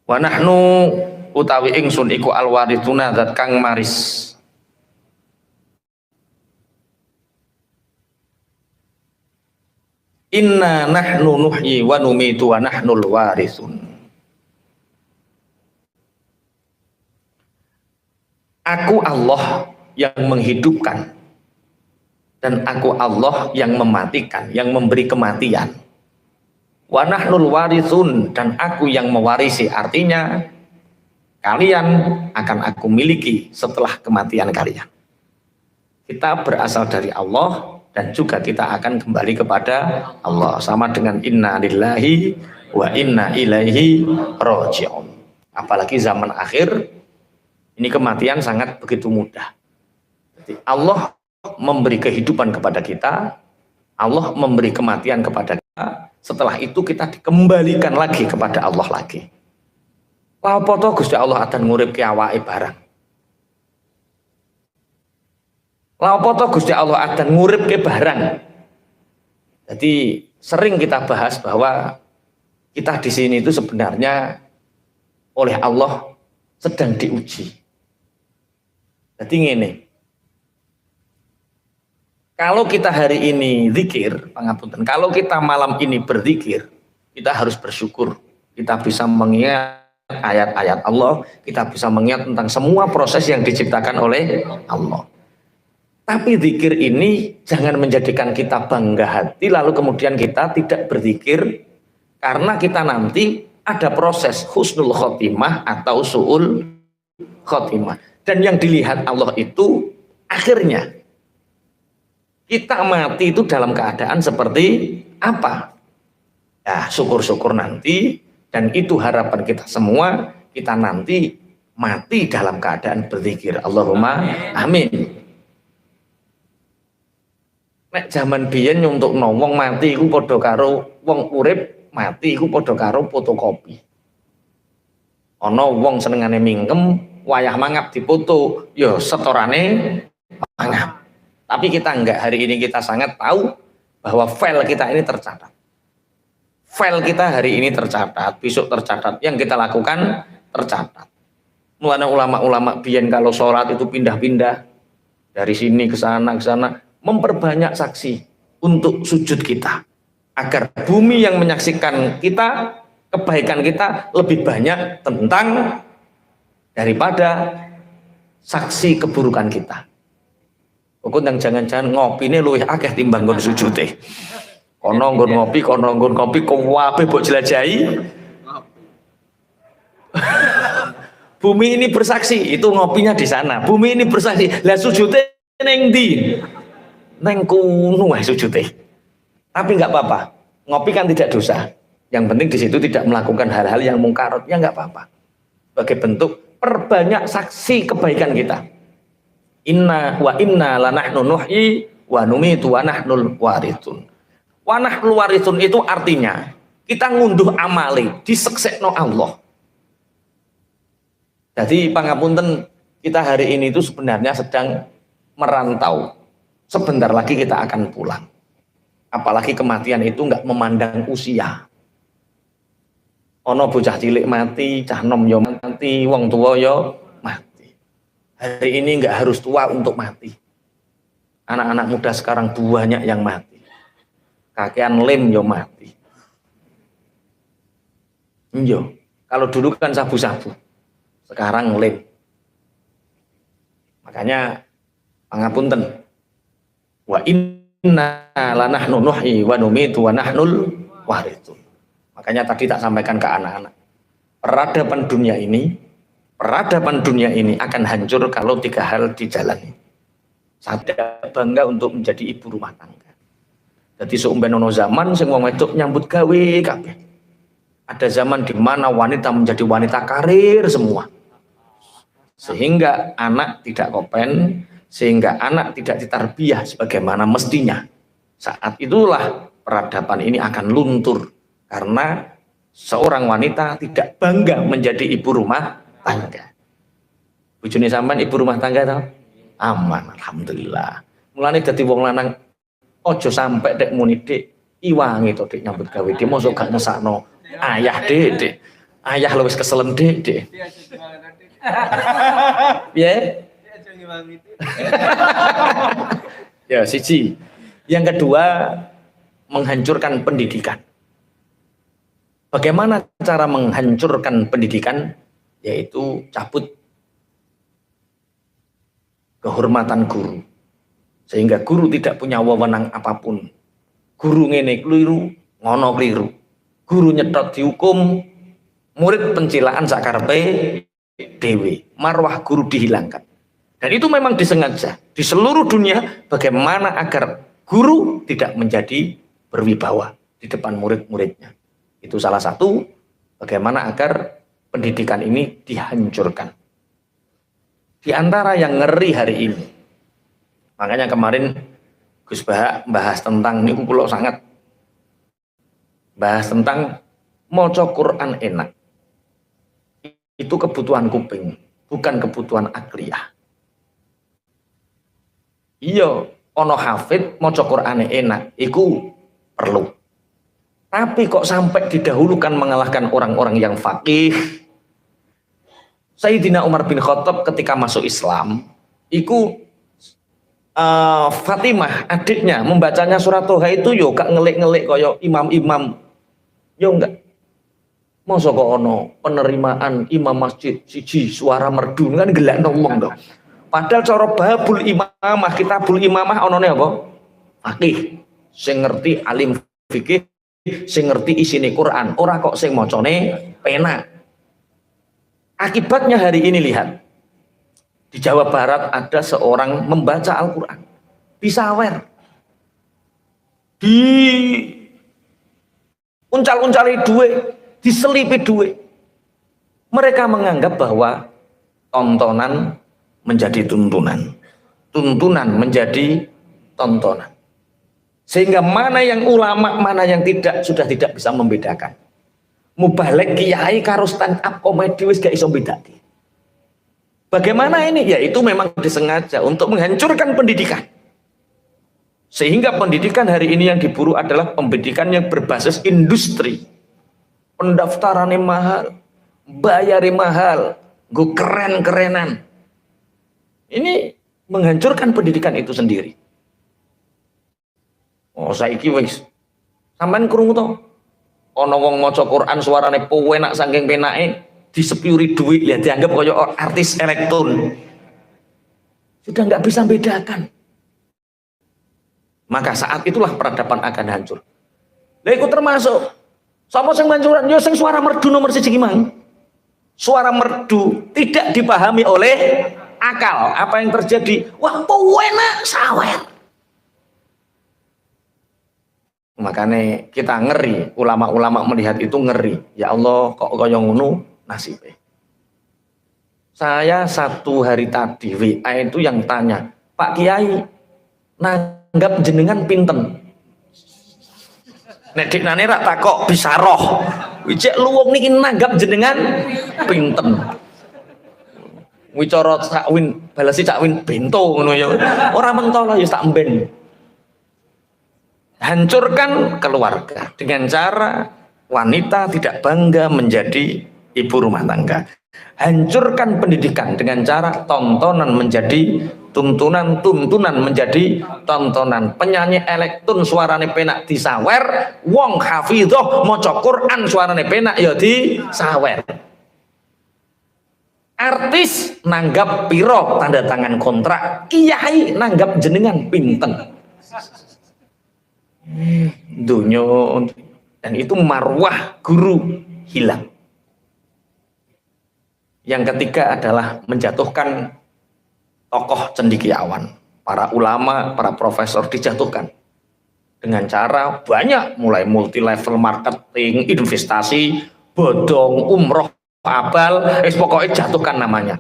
Wa nahnu utawi ingsun iku alwarithuna zat kang maris. Inna nahnu nuhyi wa numitu wa nahnul warithun. Aku Allah yang menghidupkan dan aku Allah yang mematikan, yang memberi kematian. wa nahnul warithun, dan aku yang mewarisi, artinya kalian akan aku miliki setelah kematian kalian. Kita berasal dari Allah dan juga kita akan kembali kepada Allah, sama dengan inna lillahi wa inna ilaihi raji'un. Apalagi zaman akhir ini kematian sangat begitu mudah. Jadi Allah memberi kehidupan kepada kita, Allah memberi kematian kepada kita, setelah itu kita dikembalikan lagi kepada Allah lagi. Lah apa to Gusti Allah adan nguripke awake barang. Lah apa to Gusti Allah adan nguripke barang. Jadi sering kita bahas bahwa kita di sini itu sebenarnya oleh Allah sedang diuji. Jadi ngene. Kalau kita hari ini zikir, pangapunten, kalau kita malam ini berzikir, kita harus bersyukur. Kita bisa mengingat ayat-ayat Allah, kita bisa mengingat tentang semua proses yang diciptakan oleh Allah. Tapi zikir ini jangan menjadikan kita bangga hati lalu kemudian kita tidak berzikir, karena kita nanti ada proses husnul khotimah atau su'ul khotimah. Dan yang dilihat Allah itu akhirnya kita mati itu dalam keadaan seperti apa? Ya, syukur-syukur nanti, dan itu harapan kita semua, kita nanti mati dalam keadaan berzikir. Allahumma amin. Nek zaman biyen untuk wong mati iku padha karo wong urip mati iku padha karo fotokopi. Ana wong senengane mingkem, wayah mangap dipoto, ya setorane mangap. Tapi kita enggak, hari ini kita sangat tahu bahwa file kita ini tercatat. File kita hari ini tercatat, besok tercatat, yang kita lakukan tercatat. Mulanya ulama-ulama biyen kalau sholat itu pindah-pindah dari sini ke sana, memperbanyak saksi untuk sujud kita, agar bumi yang menyaksikan kita, kebaikan kita lebih banyak tentang daripada saksi keburukan kita. Pokoknya yang jangan-jangan ngopi ini luwih akeh timbang nggon sujute. Kono nggon ngopi, kono nggon kopi, kabeh mbok jelajahi. Bumi ini bersaksi, itu ngopinya di sana. Bumi ini bersaksi, lah sujute ning ndi? Neng kuno wae sujute. Tapi nggak apa-apa. Ngopi kan tidak dosa. Yang penting di situ tidak melakukan hal-hal yang mungkarat, ya nggak apa-apa. Sebagai bentuk perbanyak saksi kebaikan kita. Inna wa inna lanahnu nuhyi wa numitu wa nahnul warithun. Wa nahnul warithun itu artinya kita ngunduh amali, diseksekno Allah. Jadi pangapunten, kita hari ini itu sebenarnya sedang merantau. Sebentar lagi kita akan pulang. Apalagi kematian itu nggak memandang usia. Ono bocah cilik mati, cah nom yo mati, wong tua yo mati. Hari ini nggak harus tua untuk mati. Anak-anak muda sekarang banyak yang mati. Kakean lem yo mati. Yo, kalau dulu kan sabu-sabu, sekarang lem. Makanya pangapunten. Wa inna lanahnu nuhyi wa numitu wa nahnul warithun. Makanya tadi tak sampaikan ke anak-anak. Peradaban dunia ini akan hancur kalau 3 hal dijalani. Saya bangga untuk menjadi ibu rumah tangga. Jadi seumben ono zaman sing wong wedok nyambut gawe kabeh. Ada zaman di mana wanita menjadi wanita karir semua. Sehingga anak tidak kopen, sehingga anak tidak ditarbiyah sebagaimana mestinya. Saat itulah peradaban ini akan luntur, karena seorang wanita tidak bangga menjadi ibu rumah tangga. Bojone sampean ibu rumah tangga tau? Aman, alhamdulillah. Mulane dadi wong lanang ojo sampai dek muni dik iwangi to dik nyambut gawe dik mosok gak ngesakno ayah dik. Ayah lu wis keselen dik. Ya. Ya, siji. Yang kedua, menghancurkan pendidikan. Bagaimana cara menghancurkan pendidikan? Yaitu cabut kehormatan guru. Sehingga guru tidak punya wewenang apapun. Guru ngene keliru, ngono keliru. guru nyetot dihukum, murid pencilaan sakarepe dewe, marwah guru dihilangkan. Dan itu memang disengaja di seluruh dunia bagaimana agar guru tidak menjadi berwibawa di depan murid-muridnya. Itu salah satu bagaimana agar pendidikan ini dihancurkan. Di antara yang ngeri hari ini, makanya kemarin Gus Bahak bahas tentang ini, kula sangat bahas tentang maca Quran enak. Itu kebutuhan kuping, bukan kebutuhan akliyah. Iya, ono hafid maca Qur'ane enak, iku perlu. Tapi kok sampai didahulukan mengalahkan orang-orang yang faqih? Sayyidina Umar bin Khattab ketika masuk Islam, iku Fatimah adiknya membacanya surat Toha itu yo gak ngelik-ngelik kaya imam-imam. Yo enggak. Masa kok ono penerimaan imam masjid siji suara merdu kan gelak ngomong dong. Padahal cara babul imamah, kitabul imamah onone apa? Faqih. Sing ngerti alim fikih, sing ngerti isine Quran, ora kok sing macane pena. Akibatnya hari ini lihat. Di Jawa Barat ada seorang membaca Al-Quran disawer, di uncal-uncali duit, diselipi duit. Mereka menganggap bahwa tontonan menjadi tuntunan, tuntunan menjadi tontonan, sehingga mana yang ulama mana yang tidak sudah tidak bisa membedakan. Mubalek kiai karo stand up komedi wis gak iso bedake. Bagaimana ini? Ya itu memang disengaja untuk menghancurkan pendidikan. Sehingga pendidikan hari ini yang diburu adalah pendidikan yang berbasis industri. Pendaftarannya mahal, bayarnya mahal, gue keren-kerenan. Ini menghancurkan pendidikan itu sendiri. Oh saiki wis sampean krungu to? Ana wong maca Quran suarane penak saking penake, disepuri duit ya dianggap kayak artis elektron, sudah nggak bisa bedakan. Maka saat itulah peradaban akan hancur. Lah itu termasuk sapa sing mancuran yo sing suara merdu nomor 1 gimana? Suara merdu tidak dipahami oleh akal. Apa yang terjadi? Wah, enak sawer. Makanya kita ngeri, ulama-ulama melihat itu ngeri. Ya Allah, kok kaya ngono nasibnya. Saya satu hari tadi WA itu yang tanya, Pak Kiai nanggap jenengan pinten? Nek diknane rak takok bisa roh. Wijek luwung niki nanggap jenengan pinten? Wicara sakwin balesi cakwin bento ngono ya. Ora mentolo ya tak emben. Hancurkan keluarga dengan cara wanita tidak bangga menjadi ibu rumah tangga. Hancurkan pendidikan dengan cara tontonan menjadi tuntunan, tuntunan menjadi tontonan. Penyanyi elektron suarane penak disawer, wong hafidhoh maca Quran suarane penak ya disawer. Artis nanggap piro tanda tangan kontrak, kiai nanggap jenengan pinten. Dunyo, dan itu marwah guru hilang. Yang ketiga adalah menjatuhkan tokoh cendekiawan, para ulama, para profesor dijatuhkan dengan cara banyak, mulai multi level marketing, investasi, bodong, umroh, abal, pokoknya jatuhkan namanya.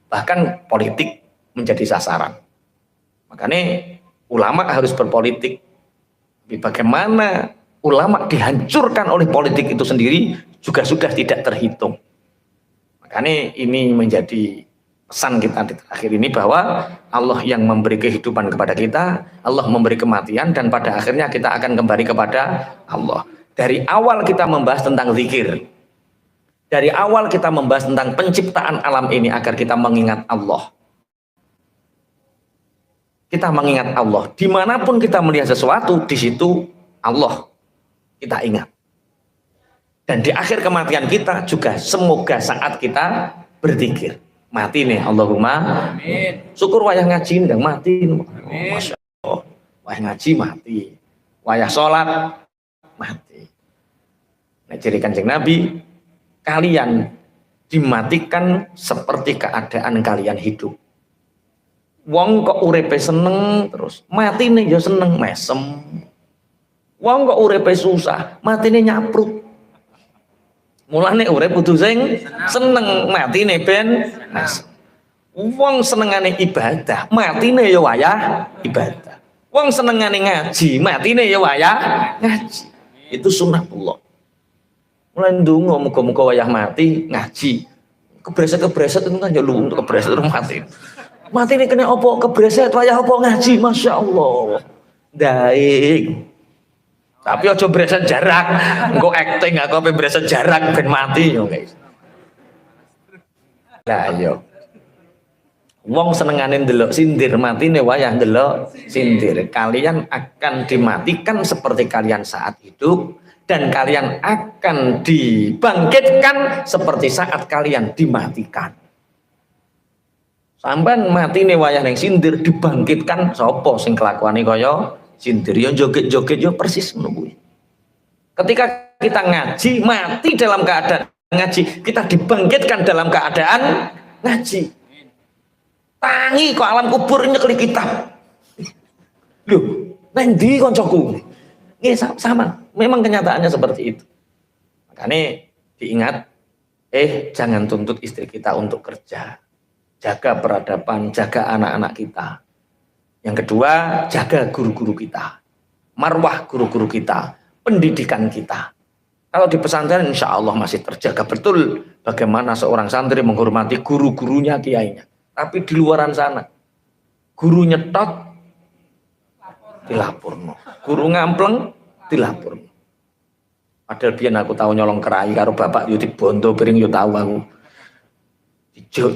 Bahkan politik menjadi sasaran. Makanya ulama harus berpolitik. Bagaimana ulama dihancurkan oleh politik itu sendiri juga sudah tidak terhitung. Makanya ini menjadi pesan kita di terakhir ini bahwa Allah yang memberi kehidupan kepada kita, Allah memberi kematian, dan pada akhirnya kita akan kembali kepada Allah. Dari awal kita membahas tentang zikir, dari awal kita membahas tentang penciptaan alam ini agar kita mengingat Allah. Kita mengingat Allah. Dimanapun kita melihat sesuatu, di situ Allah kita ingat. Dan di akhir kematian kita juga semoga saat kita berzikir. Mati nih, Allahumma amin. Syukur wayah ngaji ndang mati. Masya Allah. Wayah ngaji mati. Wayah sholat mati. Nah, ciri Kanjeng Nabi, kalian dimatikan seperti keadaan kalian hidup. Wong kok uripe seneng terus, matine ya seneng mesem. Wong kok uripe susah, matine nyaprut. Mulane urip kudu sing seneng, matine ben mesem. Wong senengane ibadah, matine ya wayah ibadah. Wong senengane ngaji, matine ya wayah ngaji. Itu sunnatullah. Mulai ndonga muga-muga wayah mati ngaji. Kebreset itu kan ya lu untuk kebreset terus mati. Mati ini kena opo kebreset wayah opo ngaji, masya Allah. Daik. Tapi ojo breset jarak. Engko acting aku apa breset jarak ben mati yo guys. Lah yo. Wong senengane ndelok sindir, matine wayah ndelok sindir. Kalian akan dimatikan seperti kalian saat hidup. Dan kalian akan dibangkitkan seperti saat kalian dimatikan. Sampai mati nih wayah yang sindir dibangkitkan, sopo sing kelakuane kaya sindir yang joget-joget yo persis menunggu. Ketika kita ngaji mati dalam keadaan ngaji, kita dibangkitkan dalam keadaan ngaji. Tangi kok alam kubur nyekeli kitab. Loh, nang ndi koncoku? Nggih sama. Memang kenyataannya seperti itu. Makanya diingat, jangan tuntut istri kita untuk kerja. Jaga peradaban, jaga anak-anak kita. Yang kedua, jaga guru-guru kita. Marwah guru-guru kita, pendidikan kita. Kalau di pesantren insya Allah masih terjaga betul bagaimana seorang santri menghormati guru-gurunya, kiainya. Tapi di luaran sana, guru nyetot, dilaporno. Guru ngampleng, dilaporno. Padahal biyen aku tahu nyolong kerai karo bapak yo dibondo piring yo tahu aku.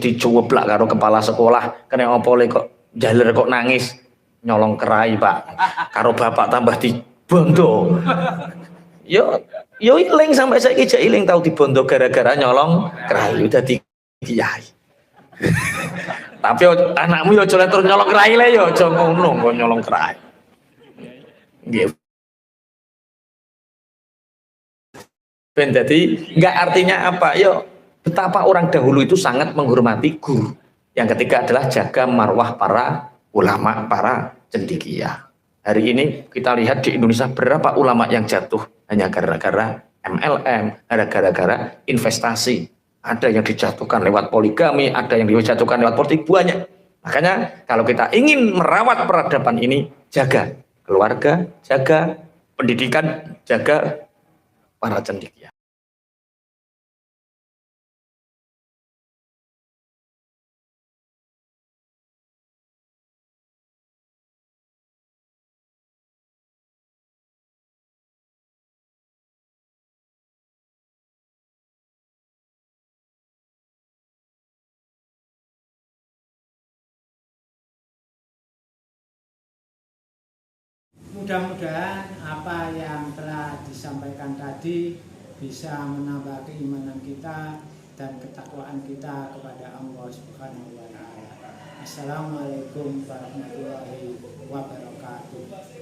Dicoblak karo kepala sekolah, kena opo le kok jaler kok nangis nyolong kerai, Pak. Karo bapak tambah dibondo. Yo iling sampai saiki jek iling tahu dibondo gara-gara nyolong kerai udah di kiai. Tapi anakmu yo aja terus nyolong kerai le yo aja ngono kok nyolong kerai. Nggih. Ben jadi nggak artinya apa? Yo betapa orang dahulu itu sangat menghormati guru. Yang ketiga adalah jaga marwah para ulama, para cendekia. Hari ini kita lihat di Indonesia berapa ulama yang jatuh hanya gara-gara MLM, gara-gara investasi. Ada yang dijatuhkan lewat poligami, ada yang dijatuhkan lewat politik, banyak. Makanya kalau kita ingin merawat peradaban ini, jaga keluarga, jaga pendidikan, jaga para cendekia. Mudah-mudahan apa yang telah disampaikan tadi bisa menambah keimanan kita dan ketakwaan kita kepada Allah Subhanahu wa taala. Assalamualaikum warahmatullahi wabarakatuh.